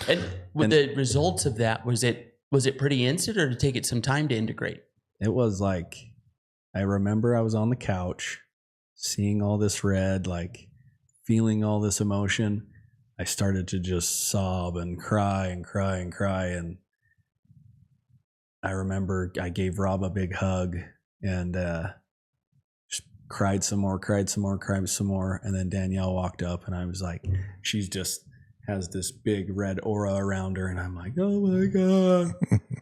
And with the results of that, was it pretty instant, or did it take it some time to integrate? It was like, I remember I was on the couch seeing all this red, like feeling all this emotion. I started to just sob and cry and cry and cry. And I remember I gave Rob a big hug and just cried some more. And then Danielle walked up and I was like, she's just has this big red aura around her. And I'm like, oh my God,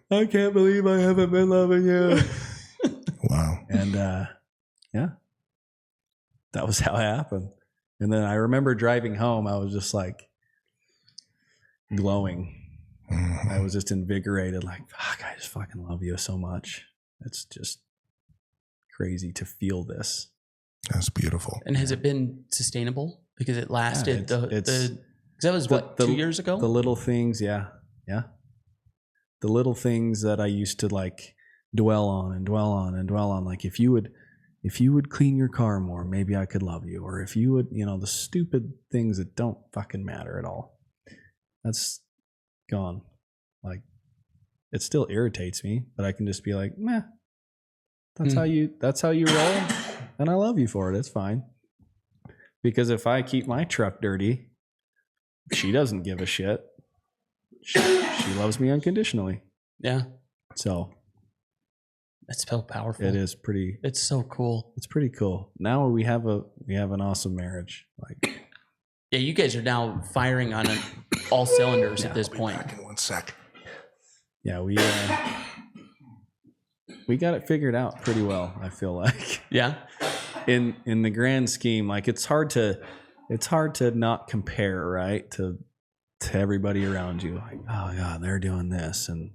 I can't believe I haven't been loving you. Wow. And yeah, that was how it happened. And then I remember driving home, I was just like glowing. Mm-hmm. I was just invigorated, like, fuck, I just fucking love you so much. It's just crazy to feel this. That's beautiful. And has it been sustainable? Because it lasted because that was what, 2 years ago? The little things, yeah. The little things that I used to like dwell on. Like if you would clean your car more, maybe I could love you. Or if you would, the stupid things that don't fucking matter at all. That's gone. Like it still irritates me, but I can just be like, meh. That's how you roll. And I love you for it. It's fine. Because if I keep my truck dirty, she doesn't give a shit. She loves me unconditionally. Yeah. So that's so powerful. it is pretty. It's so cool. It's pretty cool. Now we have an awesome marriage. Like, yeah, you guys are now firing on all cylinders at this point. Back in 1 sec. yeah, we got it figured out pretty well. I feel like. Yeah. In the grand scheme, like it's hard to not compare, right, to everybody around you. Like, oh God, they're doing this and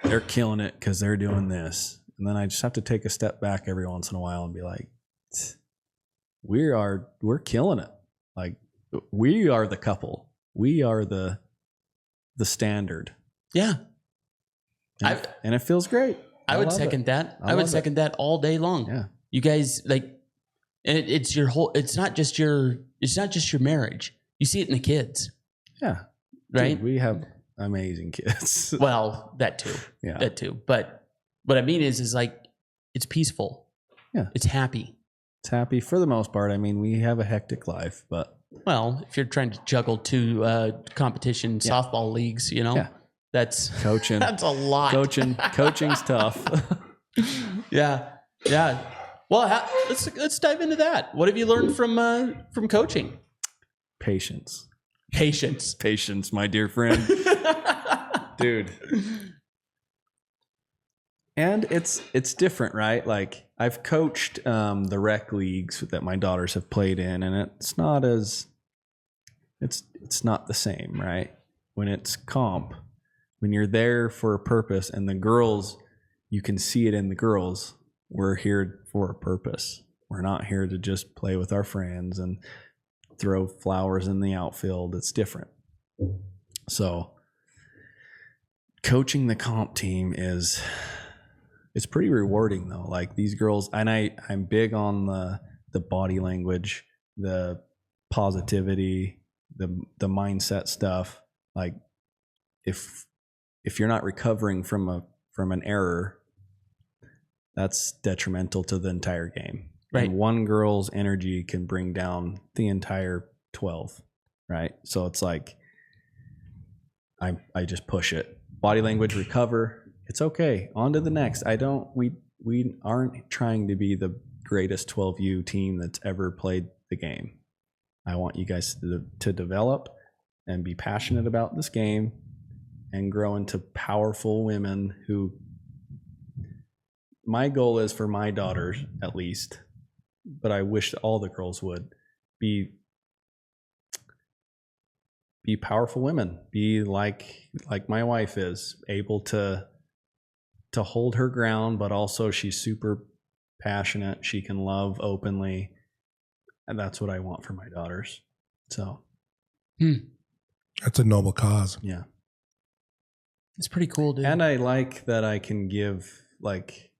they're killing it because they're doing this. And then I just have to take a step back every once in a while and be like, we're killing it. Like we are the couple. We are the standard. Yeah. And it feels great. I would second that. I would second that all day long. Yeah. You guys it's your whole, it's not just your marriage. You see it in the kids. Yeah. Right. Dude, we have amazing kids. Well, that too. Yeah. That too. But what I mean is like, it's peaceful. Yeah. It's happy. It's happy for the most part. I mean, we have a hectic life, but well, if you're trying to juggle two competition softball leagues, that's coaching. That's a lot. Coaching's tough. Yeah. Well, let's dive into that. What have you learned from coaching? Patience, my dear friend. Dude. And it's different, right? Like I've coached the rec leagues that my daughters have played in, and it's not the same, right? When it's comp, when you're there for a purpose, and the girls, you can see it in the girls. We're here for a purpose. We're not here to just play with our friends and throw flowers in the outfield. It's different. So coaching the comp team it's pretty rewarding though. Like these girls, and I'm big on the body language, the positivity, the mindset stuff. Like if you're not recovering from an error, that's detrimental to the entire game. Right. And one girl's energy can bring down the entire 12, right? So it's like I just push it. Body language, recover. It's okay. On to the next. We aren't trying to be the greatest 12U team that's ever played the game. I want you guys to develop and be passionate about this game and grow into powerful women who, my goal is for my daughters at least, but I wish that all the girls would be powerful women, be like my wife is, able to hold her ground, but also she's super passionate. She can love openly. And that's what I want for my daughters. So that's a noble cause. Yeah. It's pretty cool, dude. And I like that I can give, like,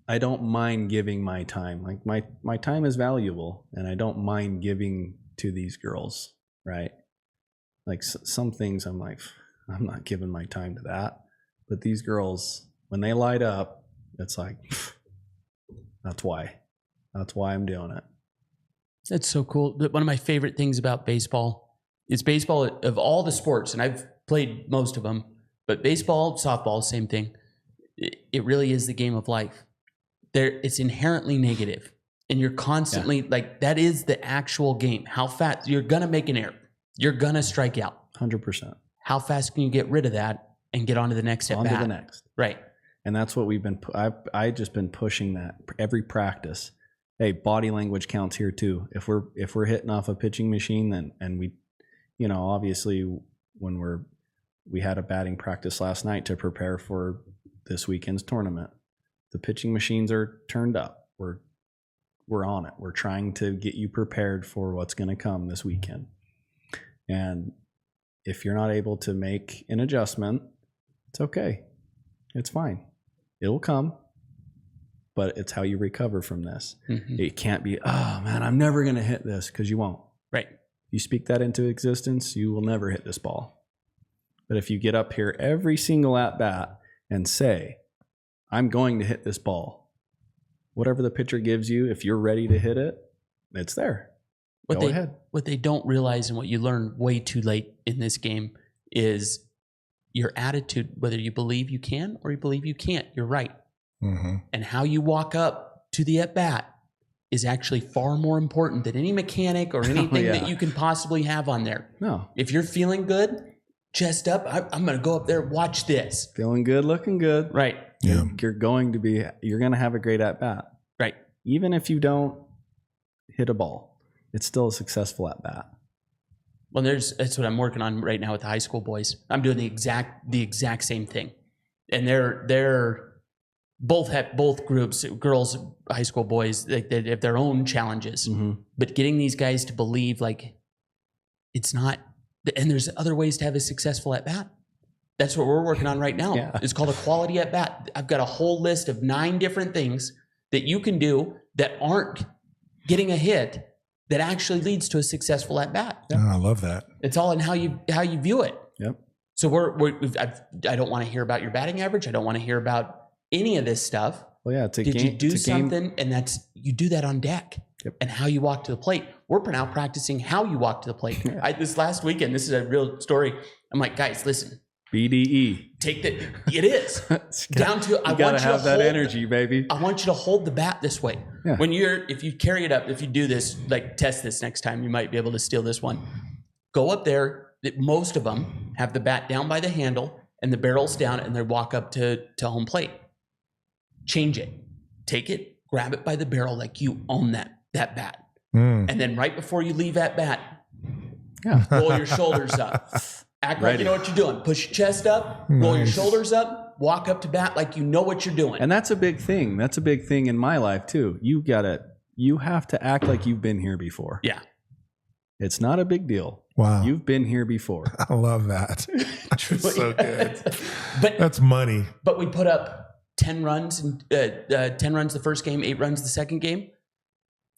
I don't mind giving my time. Like my time is valuable, and I don't mind giving to these girls, right? Like some things I'm like, I'm not giving my time to that. But these girls, when they light up, it's like, that's why I'm doing it. That's so cool. One of my favorite things about baseball is baseball of all the sports, and I've played most of them, but baseball, softball, same thing. It really is the game of life. It's inherently negative, and you're constantly like, that is the actual game. How fast you're going to make an error. You're going to strike out. 100%. How fast can you get rid of that and get on to the next at bat? On to the next. Right. And that's what we've been, I just been pushing that every practice. Hey, body language counts here too. If we're hitting off a pitching machine, then, and we, you know, obviously when we had a batting practice last night to prepare for this weekend's tournament. The pitching machines are turned up. We're on it. We're trying to get you prepared for what's going to come this weekend. And if you're not able to make an adjustment, it's okay. It's fine. It'll come. But it's how you recover from this. Mm-hmm. It can't be, oh man, I'm never going to hit this, because you won't. Right. You speak that into existence, you will never hit this ball. But if you get up here every single at bat and say, I'm going to hit this ball, whatever the pitcher gives you, if you're ready to hit it, it's there. Go ahead. What they don't realize, and what you learn way too late in this game, is your attitude, whether you believe you can or you believe you can't. You're right. Mm-hmm. And how you walk up to the at bat is actually far more important than any mechanic or anything that you can possibly have on there. No. If you're feeling good, chest up, I'm going to go up there, watch this. Feeling good, looking good. Right. Yeah. You're going to have a great at bat. Right. Even if you don't hit a ball, it's still a successful at bat. Well, that's what I'm working on right now with the high school boys. I'm doing the exact same thing. And they're both groups, girls, high school boys, they have their own challenges. Mm-hmm. But getting these guys to believe, like, it's not, and there's other ways to have a successful at bat. That's what we're working on right now. Yeah. It's called a quality at bat. I've got a whole list of 9 different things that you can do that aren't getting a hit that actually leads to a successful at bat. Yep. Oh, I love that. It's all in how you view it. Yep. So I don't want to hear about your batting average. I don't want to hear about any of this stuff. Well, yeah, it's a Did game. You do something, and you do that on deck. Yep. And how you walk to the plate. We're now practicing how you walk to the plate. Yeah. This last weekend, this is a real story. I'm like, guys, listen. BDE. It is. Down to, I want you to gotta have that energy, baby. I want you to hold the bat this way. Yeah. If you carry it up, if you do this, like test this next time, you might be able to steal this one. Go up there. Most of them have the bat down by the handle and the barrel's down, and they walk up to home plate. Change it. Take it, grab it by the barrel like you own that bat. And then right before you leave at bat, roll your shoulders up. Act like you know what you're doing. Push your chest up, roll your shoulders up, walk up to bat like you know what you're doing. And that's a big thing. That's a big thing in my life too. You have to act like you've been here before. Yeah. It's not a big deal. Wow. You've been here before. I love that. It's so good. But that's money. But we put up 10 runs and 10 runs the first game, 8 runs the second game.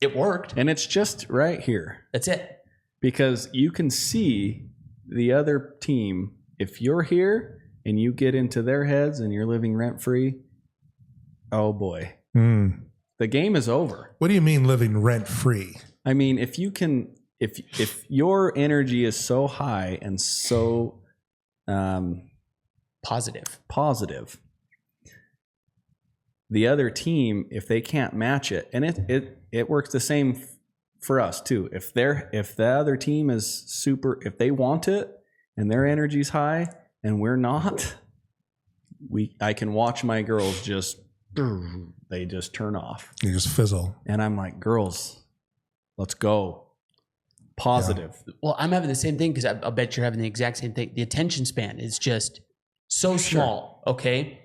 It worked. And it's just right here. That's it. Because you can see the other team, if you're here and you get into their heads and you're living rent free, oh boy. The game is over. What do you mean living rent free? I mean, if your energy is so high and so positive, the other team, if they can't match it, and it works the same for us too. If the other team is super, if they want it and their energy's high and we're not, I can watch my girls they just turn off. You just fizzle. And I'm like, girls, let's go. Positive. Yeah. Well, I'm having the same thing, because I'll bet you're having the exact same thing. The attention span is just so small. Okay.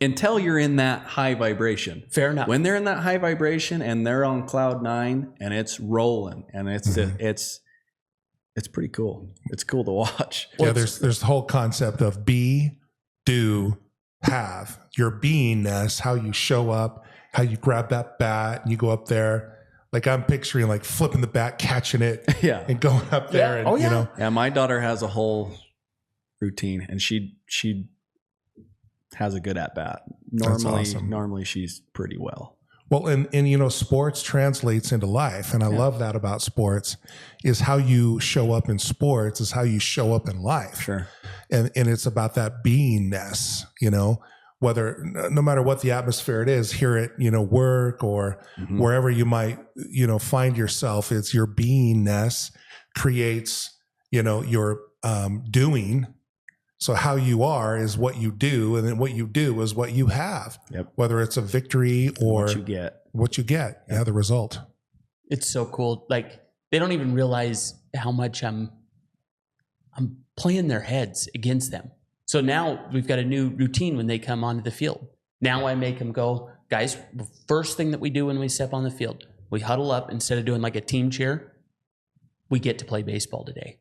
Until you're in that high vibration. Fair enough. When they're in that high vibration and they're on cloud 9 and it's rolling and it's It's pretty cool. It's cool to watch. Yeah, there's the whole concept of be, do, have. Your beingness, how you show up, how you grab that bat and you go up there. Like I'm picturing like flipping the bat, catching it, and going up there. And, you know. Yeah, my daughter has a whole routine, and she has a good at bat. Normally she's pretty well. Well, and you know, sports translates into life. And I love that about sports is how you show up in sports is how you show up in life. Sure. And it's about that beingness, you know, whether, no matter what the atmosphere it is here at, you know, work or wherever you might, you know, find yourself, it's your beingness creates, you know, your doing. So how you are is what you do, and then what you do is what you have. Yep. Whether it's a victory or what you get. Yeah, the result. It's so cool. Like they don't even realize how much I'm playing their heads against them. So now we've got a new routine when they come onto the field. Now I make them go, guys, first thing that we do when we step on the field, we huddle up. Instead of doing like a team cheer, we get to play baseball today.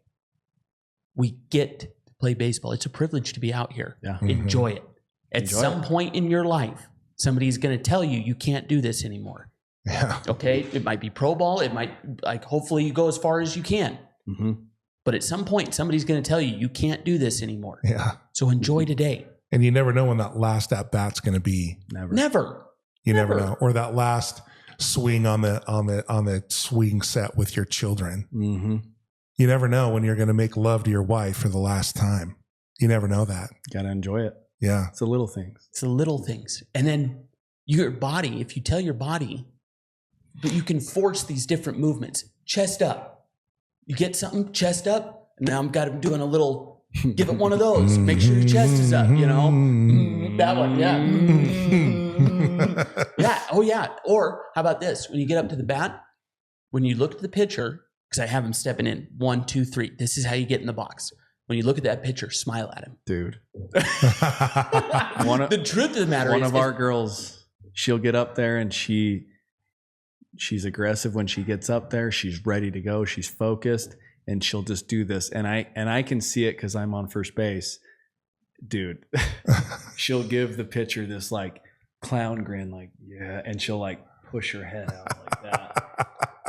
We get to play baseball. It's a privilege to be out here. Yeah. Enjoy it. At some point in your life, somebody's going to tell you, you can't do this anymore. Yeah. Okay. It might be pro ball. It might, like, hopefully you go as far as you can. But at some point, somebody's going to tell you, you can't do this anymore. Yeah. So enjoy today. And you never know when that last at bat's going to be. Never. You never know. Or that last swing on the swing set with your children. You never know when you're going to make love to your wife for the last time. You never know that. Got to enjoy it. Yeah. It's the little things. It's the little things. And then your body, if you tell your body, but you can force these different movements. Chest up. You get something, chest up. And now I'm doing a little, give it one of those. Make sure your chest is up, you know? That one, yeah. Yeah. Oh, yeah. Or how about this? When you get up to the bat, when you look at the pitcher, because I have him stepping in 1, 2, 3. This is how you get in the box. When you look at that pitcher, smile at him. Dude. The truth of the matter is, one of our girls, she'll get up there and she's aggressive when she gets up there. She's ready to go. She's focused, and she'll just do this. And I can see it because I'm on first base. Dude, she'll give the pitcher this like clown grin, like, yeah. And she'll like push her head out like that.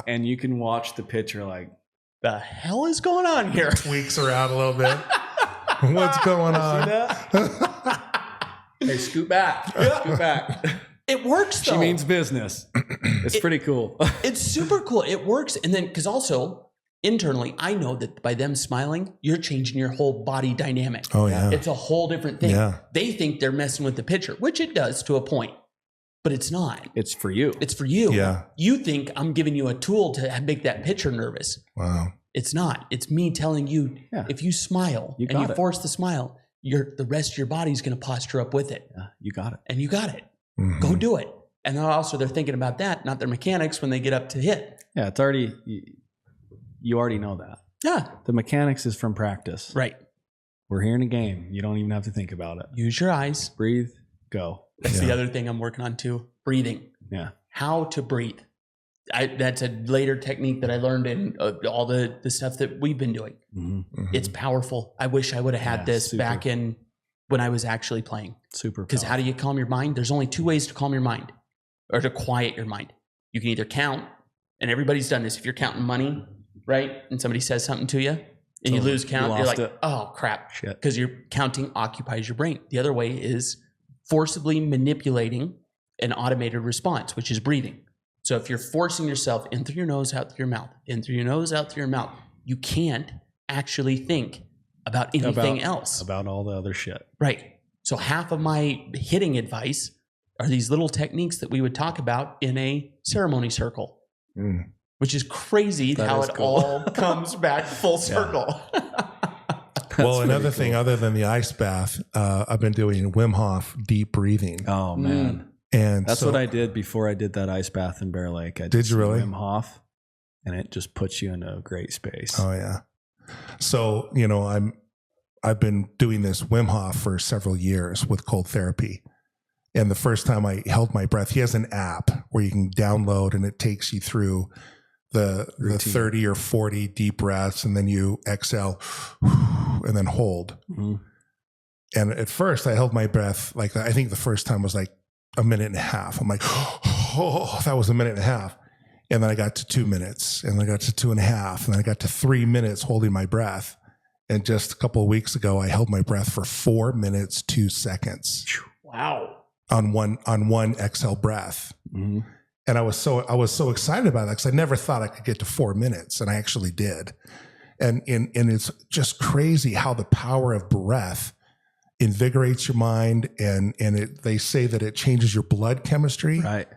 And you can watch the pitcher like, the hell is going on here? Tweaks her out a little bit. What's going on? See that? Hey, scoot back. Scoot back. It works though. She means business. It's pretty cool. It's super cool. It works. And then, because also internally, I know that by them smiling, you're changing your whole body dynamic. Oh, yeah. It's a whole different thing. Yeah. They think they're messing with the pitcher, which it does to a point. But it's not. It's for you. It's for you. Yeah. You think I'm giving you a tool to make that pitcher nervous. Wow. It's not. It's me telling you, if you smile and you force the smile, the rest of your body's going to posture up with it. Yeah, you got it. And you got it. Go do it. And then also they're thinking about that, not their mechanics when they get up to hit. Yeah, it's already, you already know that. Yeah. The mechanics is from practice. Right. We're here in a game. You don't even have to think about it. Use your eyes. Breathe. Go. That's the other thing I'm working on too. Breathing. Yeah. How to breathe. That's a later technique that I learned in all the stuff that we've been doing. It's powerful. I wish I would have had this back in when I was actually playing. Super. Because how do you calm your mind? There's only 2 ways to calm your mind or to quiet your mind. You can either count, and everybody's done this. If you're counting money, right, and somebody says something to you and you lose count, you're like, oh, crap. Shit. Because you're counting occupies your brain. The other way is forcibly manipulating an automated response, which is breathing. So if you're forcing yourself in through your nose, out through your mouth, in through your nose, out through your mouth, you can't actually think about anything else. About all the other shit. Right. So half of my hitting advice are these little techniques that we would talk about in a ceremony circle, which is crazy how it all comes back full circle. Well, another thing other than the ice bath, I've been doing Wim Hof deep breathing. Oh, man. And that's what I did before I did that ice bath in Bear Lake. I did you really? Wim Hof, and it just puts you in a great space. Oh, yeah. So, you know, I've been doing this Wim Hof for several years with cold therapy. And the first time I held my breath, he has an app where you can download and it takes you through the 30 or 40 deep breaths, and then you exhale and then hold. Mm-hmm. And at first I held my breath, like, I think the first time was like a minute and a half. I'm like, oh, that was a minute and a half. And then I got to 2 minutes, and then I got to 2.5, and then I got to 3 minutes holding my breath. And just a couple of weeks ago, I held my breath for 4 minutes, 2 seconds. Wow. On one exhale breath. Mm-hmm. And I was so excited about that, because I never thought I could get to 4 minutes, and I actually did. And it's just crazy how the power of breath invigorates your mind, and they say that it changes your blood chemistry. Right.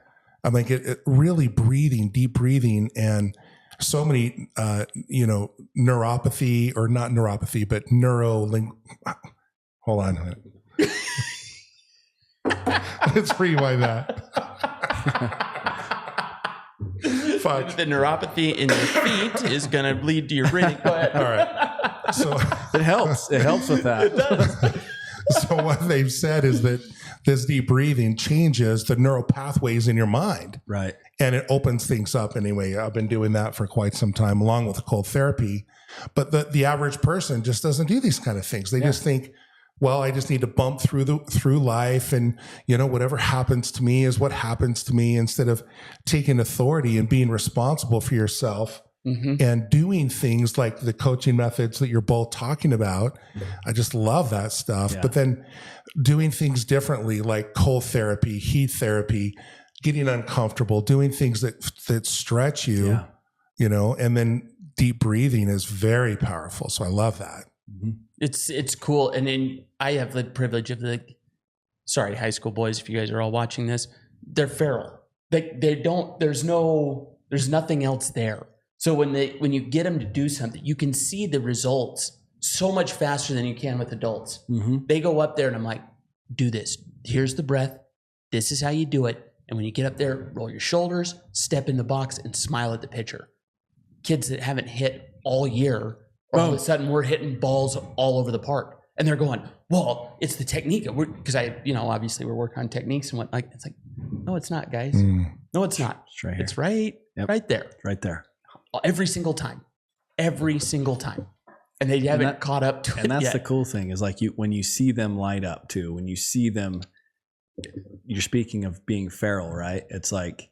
I mean, it really deep breathing, and so many, neuropathy, or not neuropathy, but hold on a minute. Let's rewind that. Fuck. The neuropathy in your feet is going to lead to your breathing. Go ahead. All right. So it helps. It helps with that. It does. So what they've said is that this deep breathing changes the neural pathways in your mind. Right. And it opens things up anyway. I've been doing that for quite some time, along with the cold therapy. But the average person just doesn't do these kind of things. They just think, well, I just need to bump through life, and whatever happens to me is what happens to me, instead of taking authority and being responsible for yourself. Mm-hmm. And doing things like the coaching methods that you're both talking about. I just love that stuff. Yeah. But then doing things differently, like cold therapy, heat therapy, getting uncomfortable, doing things that stretch you, and then deep breathing is very powerful. So I love that. Mm-hmm. It's cool. And then I have the privilege of high school boys, if you guys are all watching this, they're feral. There's nothing else there. So when you get them to do something, you can see the results so much faster than you can with adults. Mm-hmm. They go up there and I'm like, do this. Here's the breath. This is how you do it. And when you get up there, roll your shoulders, step in the box, and smile at the pitcher. Kids that haven't hit all year, all of a sudden we're hitting balls all over the park. And they're going, well, it's the technique. Because obviously we're working on techniques and whatnot. It's like, no, it's not, guys. No, it's not. It's right here. It's right there. Right there. Every single time. And they haven't caught up to it and that's yet. The cool thing is, like, when you see them light up too, when you see them, you're speaking of being feral, right? It's like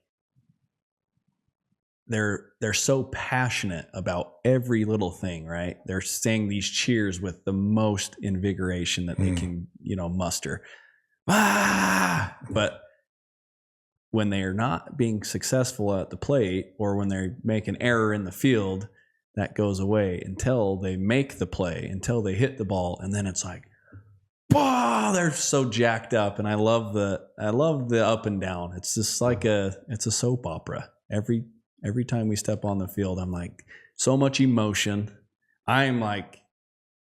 they're so passionate about every little thing, right? They're saying these cheers with the most invigoration that they can, muster. But when they are not being successful at the plate, or when they make an error in the field, that goes away until they make the play, until they hit the ball. And then it's like, wow, they're so jacked up. And I love the up and down. It's just like it's a soap opera. Every time we step on the field, I'm like, so much emotion. I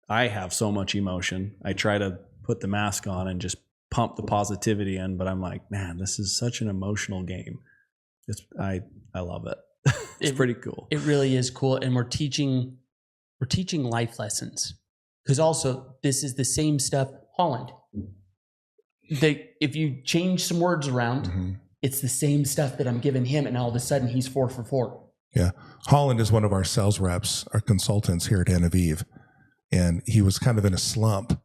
have so much emotion. I try to put the mask on and just pump the positivity in, but I'm like, man, this is such an emotional game. I love it. It's pretty cool. It really is cool. And we're teaching life lessons, because also this is the same stuff. Holland, if you change some words around, it's the same stuff that I'm giving him, and all of a sudden he's 4 for 4. Yeah. Holland is one of our sales reps, our consultants here at Genevieve, and he was kind of in a slump.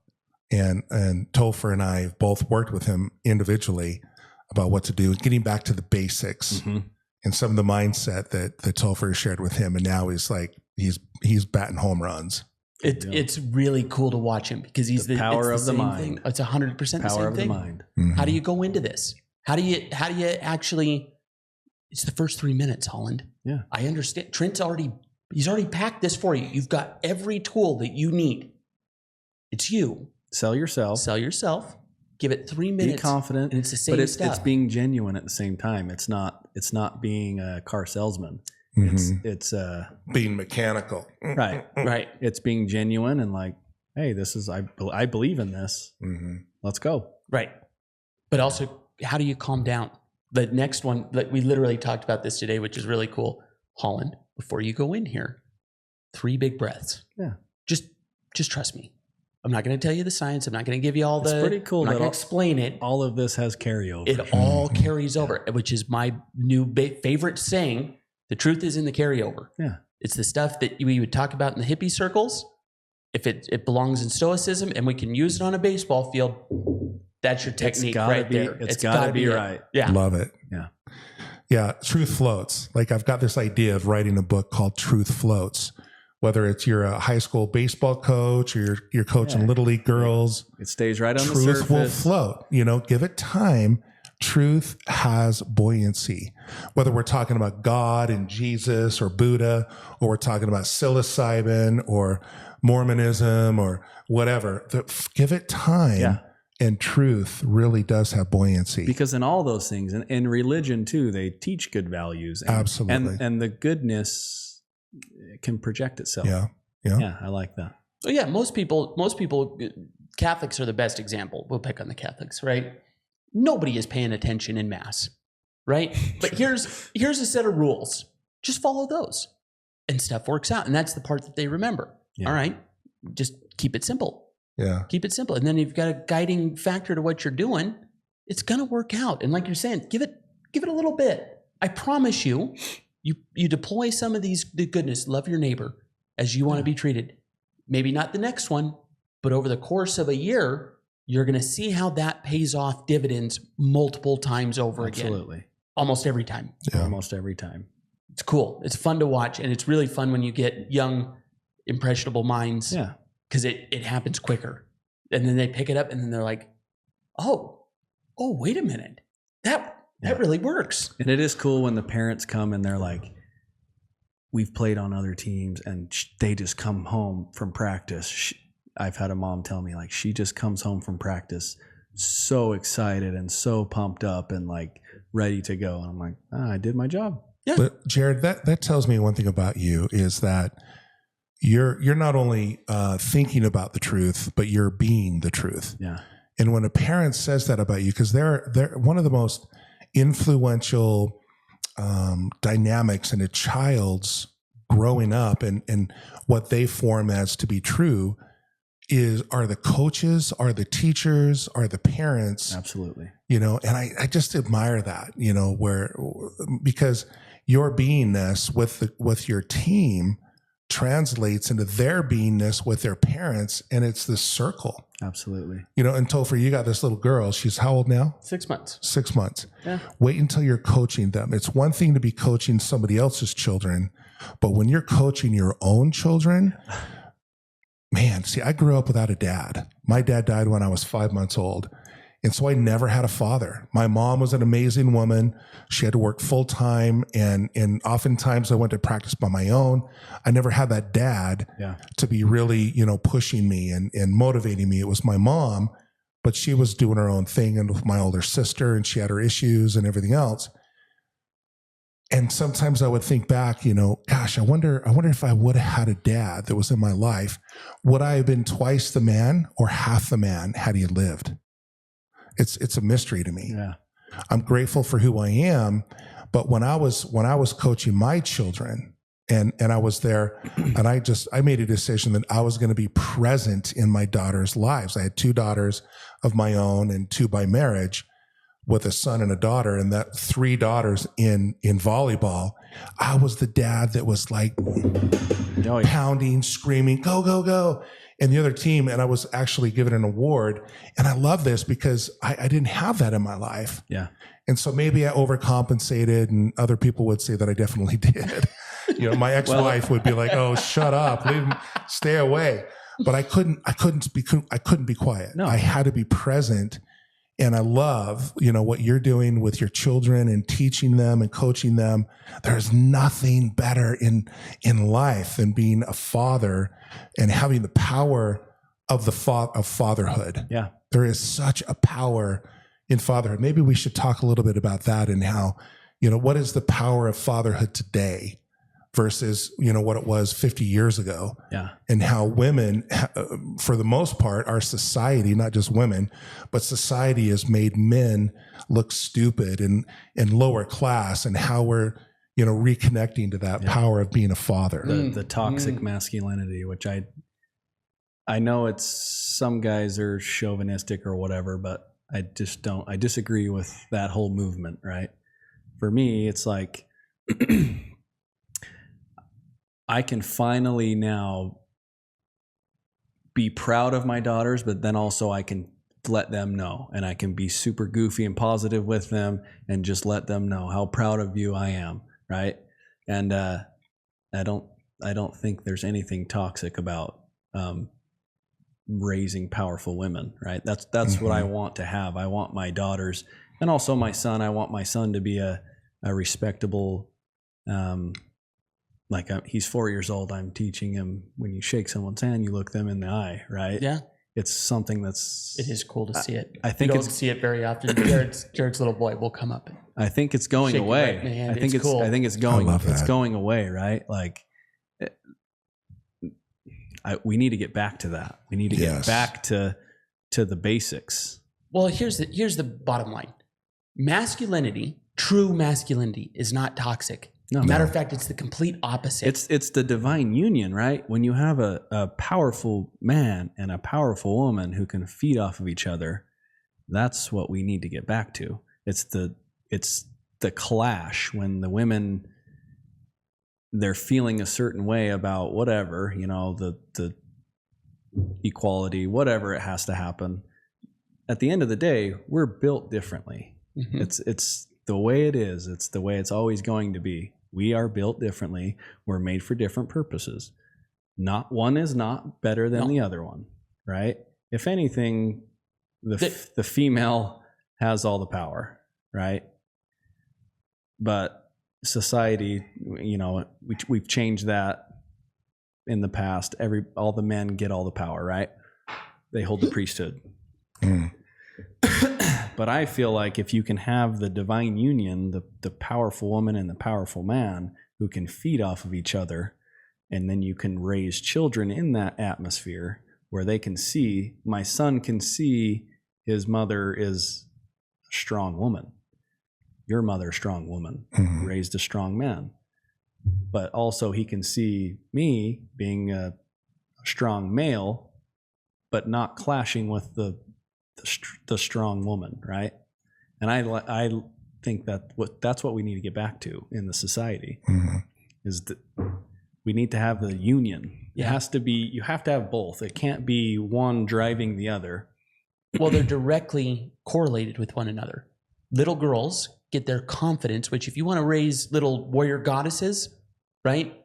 And Topher and I both worked with him individually about what to do, getting back to the basics and some of the mindset that Topher shared with him. And now he's batting home runs. It's really cool to watch him, because he's the power of the mind. Thing. It's 100% the same thing. Power of the mind. Mm-hmm. How do you go into this? How do you actually? It's the first 3 minutes, Holland. Yeah, I understand. He's already packed this for you. You've got every tool that you need. It's you. Sell yourself. Give it 3 minutes. Be confident. And it's the same stuff. It's being genuine at the same time. It's not being a car salesman. It's being mechanical. Right. It's being genuine and like, hey, this is I believe in this. Let's go. Right. But also, how do you calm down? The next one, like we literally talked about this today, which is really cool. Holland, before you go in here, 3 big breaths. Yeah. Just trust me. I'm not going to tell you the science. I'm not going to give you all the. It's pretty cool. I'm not going to explain it. All of this has carryover. It all carries over, which is my new favorite saying The truth is in the carryover. Yeah. It's the stuff that we would talk about in the hippie circles. If it belongs in stoicism and we can use it on a baseball field, that's your technique right there. It's gotta be right. Yeah. Love it. Yeah. Yeah. Truth floats. Like I've got this idea of writing a book called Truth Floats. Whether it's you're a high school baseball coach or you're coaching little league girls, it stays right on the truth surface. will float. Give it time. Truth has buoyancy. Whether we're talking about God and Jesus or Buddha, or we're talking about psilocybin or Mormonism or whatever, give it time. Yeah. And truth really does have buoyancy. Because in all those things, and in religion too, they teach good values. And, Absolutely. And the goodness can project itself. Yeah. Yeah, I like that. So yeah, most people, Catholics are the best example. We'll pick on the Catholics, right? Nobody is paying attention in mass, right? But here's a set of rules. Just follow those and stuff works out. And that's the part that they remember. Yeah. All right. Just keep it simple. Yeah. Keep it simple. And then you've got a guiding factor to what you're doing. It's going to work out. And like you're saying, give it a little bit. I promise you, you deploy some of the goodness, love your neighbor as you want to be treated. Maybe not the next one, but over the course of a year, you're going to see how that pays off dividends multiple times over again. Absolutely. Almost every time. Yeah. Almost every time. It's cool. It's fun to watch. And it's really fun when you get young, impressionable minds. Yeah. Because it happens quicker. And then they pick it up and then they're like, oh, wait a minute. That really works. And it is cool when the parents come and they're like, we've played on other teams and they just come home from practice. I've had a mom tell me like, she just comes home from practice so excited and so pumped up and like ready to go. And I'm like, I did my job. Yeah. But Jared, that tells me one thing about you is that you're not only thinking about the truth, but you're being the truth. Yeah. And when a parent says that about you, because they're one of the most influential dynamics in a child's growing up and what they form as to be true are the coaches, are the teachers, are the parents. Absolutely. And I just admire that, because your beingness with your team translates into their beingness with their parents, and it's this circle. Absolutely. And Topher, you got this little girl. She's how old now? 6 months. 6 months. Yeah. Wait until you're coaching them. It's one thing to be coaching somebody else's children, but when you're coaching your own children, man, see, I grew up without a dad. My dad died when I was 5 months old. And so I never had a father. My mom was an amazing woman. She had to work full time. And oftentimes I went to practice by my own. I never had that dad to be really, pushing me and motivating me. It was my mom, but she was doing her own thing and with my older sister, and she had her issues and everything else. And sometimes I would think back, gosh, I wonder if I would have had a dad that was in my life, would I have been twice the man or half the man had he lived? It's a mystery to me. Yeah. I'm grateful for who I am, but when I was coaching my children and I was there and I made a decision that I was going to be present in my daughters' lives. I had 2 daughters of my own and 2 by marriage, with a son and a daughter, and that 3 daughters in volleyball. I was the dad that was like pounding, screaming, go, go, go. And the other team, and I was actually given an award. And I love this because I didn't have that in my life. Yeah. And so maybe I overcompensated, and other people would say that I definitely did. My ex-wife would be like, "Oh, shut up, leave him, stay away." But I couldn't be quiet. No. I had to be present. And I love, what you're doing with your children and teaching them and coaching them. There's nothing better in life than being a father and having the power of of fatherhood. Yeah. There is such a power in fatherhood. Maybe we should talk a little bit about that and how, what is the power of fatherhood today versus, what it was 50 years ago. Yeah. And how women, for the most part, our society, not just women, but society has made men look stupid and lower class, and how we're, reconnecting to that power of being a father. The toxic masculinity, which I know it's, some guys are chauvinistic or whatever, but I disagree with that whole movement, right? For me, it's like, I can finally now be proud of my daughters, but then also I can let them know, and I can be super goofy and positive with them and just let them know how proud of you I am. Right. And, I don't think there's anything toxic about, raising powerful women. Right. That's what I want to have. I want my daughters, and also my son. I want my son to be a respectable, he's 4 years old. I'm teaching him, when you shake someone's hand, you look them in the eye, right? Yeah. It's something that's... It is cool to see it. I think you don't see it very often. Jared's little boy will come up. I think it's going away. Right hand. I think it's cool. I think it's going. It's going away, right? Like, we need to get back to that. We need to get back to the basics. Well, here's the bottom line. Masculinity, true masculinity, is not toxic. No. Matter of fact, it's the complete opposite. It's the divine union, right? When you have a powerful man and a powerful woman who can feed off of each other, that's what we need to get back to. It's the clash when the women, they're feeling a certain way about whatever, the equality, whatever it has to happen. At the end of the day, we're built differently. Mm-hmm. It's the way it is. It's the way it's always going to be. We are built differently. We're made for different purposes. Not one is not better than the other one, right? If anything, the female has all the power, right? But society, we've changed that in the past. All the men get all the power, right? They hold the priesthood. But I feel like if you can have the divine union, the powerful woman and the powerful man who can feed off of each other, and then you can raise children in that atmosphere where they can see, my son can see his mother is a strong woman. Your mother, a strong woman, raised a strong man. But also he can see me being a strong male, but not clashing with the strong woman, right? And I think that's what we need to get back to in the society, is that we need to have the union. It has to be, you have to have both. It can't be one driving the other. Well, they're directly correlated with one another. Little girls get their confidence, which if you want to raise little warrior goddesses, right?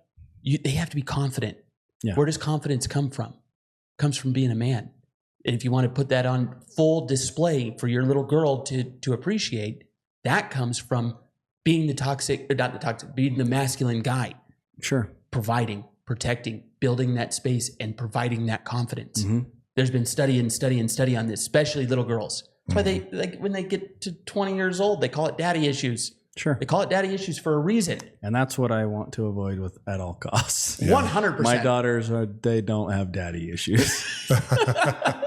They have to be confident. Yeah. Where does confidence come from? It comes from being a man. And if you want to put that on full display for your little girl to appreciate, that comes from being being the masculine guy. Sure. Providing, protecting, building that space, and providing that confidence. Mm-hmm. There's been study on this, especially little girls. That's why they, like, when they get to 20 years old, they call it daddy issues. Sure. They call it daddy issues for a reason. And that's what I want to avoid at all costs. 100%. My daughters, they don't have daddy issues.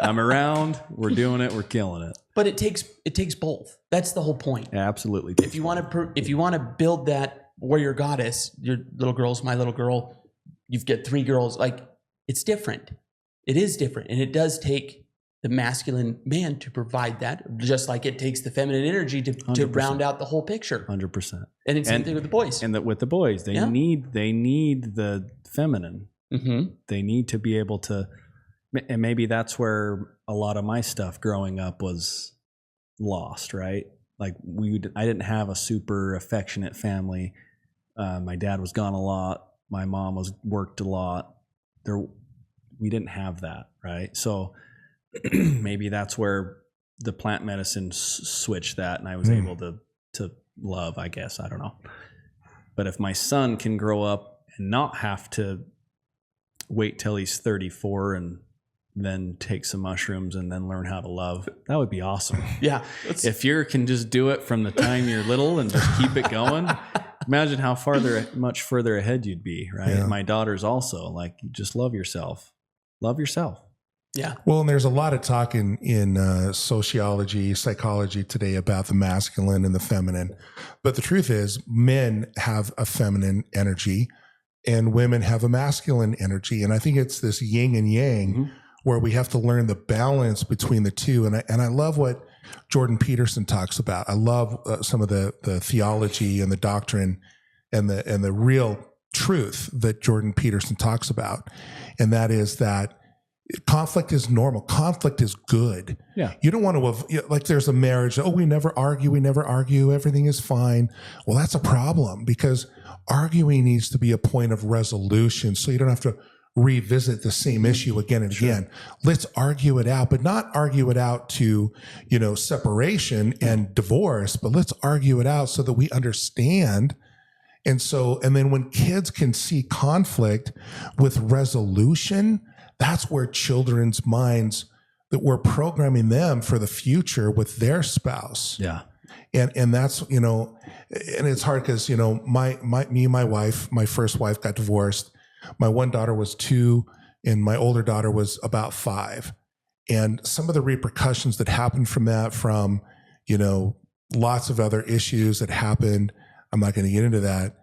I'm around, we're doing it, we're killing it. But it takes both. That's the whole point. Yeah, absolutely. If you want to build that warrior goddess, your little girl's my little girl, you've got 3 girls, like, it's different. It is different. And it does take the masculine man to provide that, just like it takes the feminine energy to round out the whole picture. 100%. And it's the same thing with the boys. And with the boys, they need the feminine. Mm-hmm. They need to be able to, and maybe that's where a lot of my stuff growing up was lost, right? Like I didn't have a super affectionate family. My dad was gone a lot. My mom worked a lot. We didn't have that, right? So maybe that's where the plant medicine switched that, and I was able to love, I guess. I don't know. But if my son can grow up and not have to wait till he's 34 and then take some mushrooms and then learn how to love, that would be awesome. Yeah. If you can just do it from the time you're little and just keep it going, imagine how much further ahead you'd be, right? Yeah. My daughters also, like, just love yourself. Love yourself. Yeah. Well, and there's a lot of talk in sociology, psychology today about the masculine and the feminine. But the truth is, men have a feminine energy and women have a masculine energy. And I think it's this yin and yang where we have to learn the balance between the two. And I love what Jordan Peterson talks about. I love some of the theology and the doctrine and the real truth that Jordan Peterson talks about. And that is that conflict is normal. Conflict is good. Yeah. You don't want to, like there's a marriage. Oh, we never argue. Everything is fine. Well, that's a problem because arguing needs to be a point of resolution. So you don't have to revisit the same issue again and again. Let's argue it out, but not argue it out to, separation and divorce, but let's argue it out so that we understand. And then when kids can see conflict with resolution, that's where children's minds, that we're programming them for the future with their spouse. Yeah. And that's, and it's hard because, my wife, my first wife got divorced. My one daughter was 2 and my older daughter was about 5. And some of the repercussions that happened from that, lots of other issues that happened, I'm not going to get into that.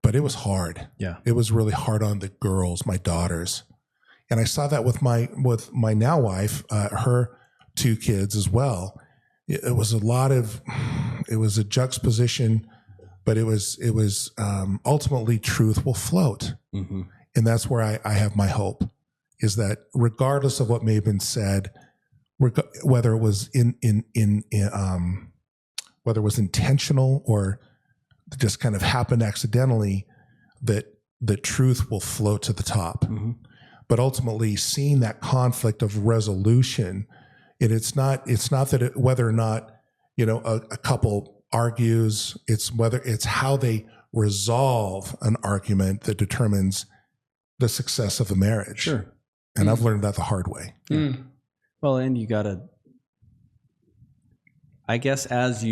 But it was hard. Yeah. It was really hard on the girls, my daughters. And I saw that with my now wife, her 2 kids as well. It was a juxtaposition, but it was ultimately truth will float. Mm-hmm. And that's where I have my hope, is that regardless of what may have been said, whether it was whether it was intentional or just kind of happened accidentally, that the truth will float to the top. Mm-hmm. But ultimately seeing that conflict of resolution, it's not that whether or not, a couple argues, it's how they resolve an argument that determines the success of a marriage. Sure. And I've learned that the hard way. Mm. Well, and you gotta, I guess as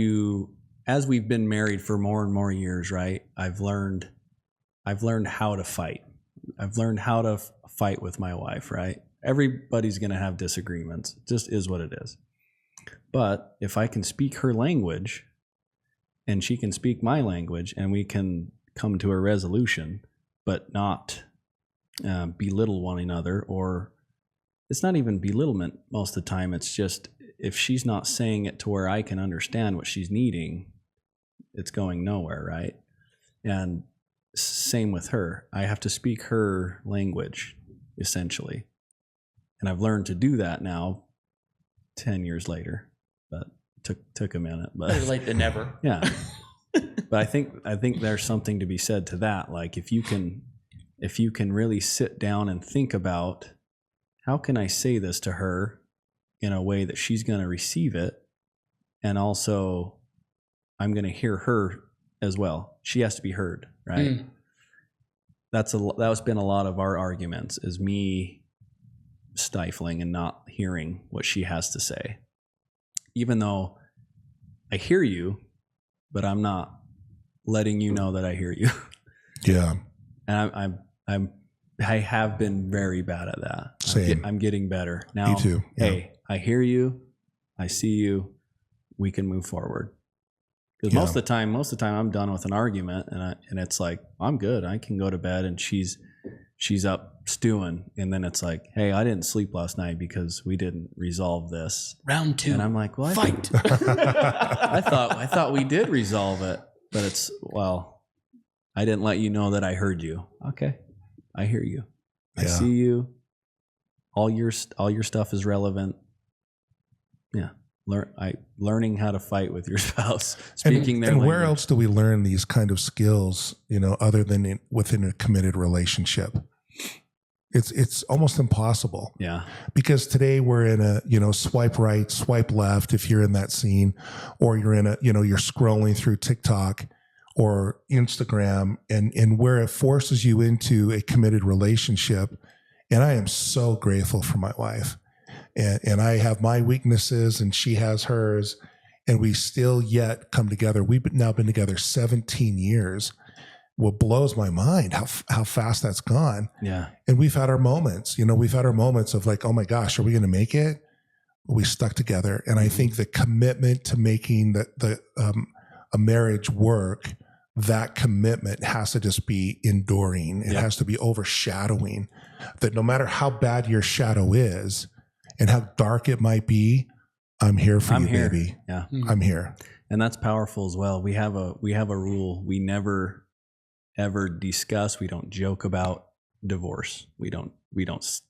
we've been married for more and more years, right? I've learned how to fight. I've learned how to fight with my wife, right? Everybody's going to have disagreements. It just is what it is. But if I can speak her language and she can speak my language and we can come to a resolution, but not belittle one another, or it's not even belittlement most of the time. It's just, if she's not saying it to where I can understand what she's needing, it's going nowhere, right? And same with her. I have to speak her language, essentially. And I've learned to do that now 10 years later, but it took a minute. But better late than never. Yeah. But I think there's something to be said to that. Like if you can really sit down and think about, how can I say this to her in a way that she's going to receive it, and also I'm going to hear her as well. She has to be heard, right? Mm. That's been a lot of our arguments, is me stifling and not hearing what she has to say, even though I hear you, but I'm not letting you know that I hear you. Yeah. And I have been very bad at that. Same. I'm getting better now. Me too. Yeah. Hey, I hear you. I see you. We can move forward. Because most of the time I'm done with an argument, and it's like, I'm good. I can go to bed, and she's up stewing, and then it's like, hey, I didn't sleep last night because we didn't resolve this. Round 2. And I'm like, well, fight. I thought we did resolve it, but it's, well, I didn't let you know that I heard you. Okay, I hear you. I see you. All your stuff is relevant. Yeah. Learning how to fight with your spouse, speaking their language. And where else do we learn these kind of skills, other than within a committed relationship? It's almost impossible. Yeah. Because today we're in a, swipe right, swipe left, if you're in that scene, or you're in you're scrolling through TikTok or Instagram, and where it forces you into a committed relationship. And I am so grateful for my wife. And I have my weaknesses and she has hers, and we still yet come together. We've now been together 17 years. What blows my mind, how fast that's gone. Yeah. And we've had our moments, of like, oh my gosh, are we going to make it? We stuck together. And I think the commitment to making a marriage work, that commitment has to just be enduring. It has to be overshadowing, that no matter how bad your shadow is, and how dark it might be, I'm here for you, baby. Yeah. I'm here. And that's powerful as well. We have a rule. We never ever discuss, we don't joke about divorce. We don't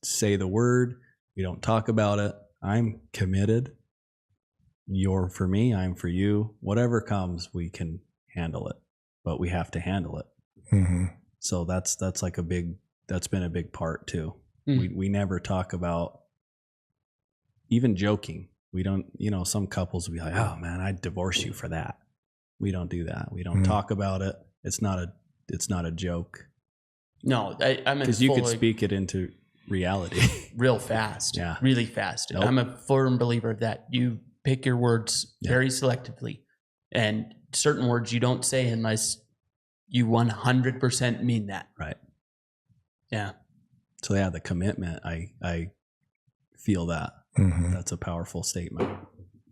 say the word. We don't talk about it. I'm committed. You're for me. I'm for you. Whatever comes, we can handle it, but we have to handle it. Mm-hmm. So that's been a big part too. We never talk about even joking. We don't, some couples will be like, oh man, I'd divorce you for that. We don't do that. We don't talk about it. It's not a joke. No, I mean, because you could speak it into reality real fast. Yeah. Really fast. Nope. I'm a firm believer of that. You pick your words very selectively, and certain words you don't say unless you 100% mean that. Right. Yeah. So yeah, the commitment, I feel that. Mm-hmm. That's a powerful statement.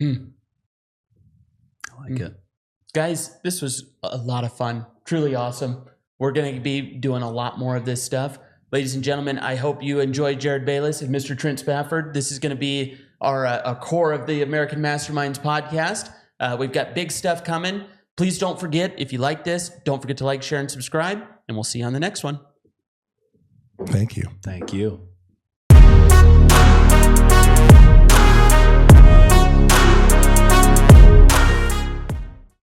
I like it. Guys, this was a lot of fun. Truly awesome. We're going to be doing a lot more of this stuff. Ladies and gentlemen, I hope you enjoyed Jared Bayless and Mr. Trent Spafford. This is going to be our core of the American Masterminds podcast. We've got big stuff coming. Please don't forget, if you like this, don't forget to like, share, and subscribe, and we'll see you on the next one. Thank you. Thank you.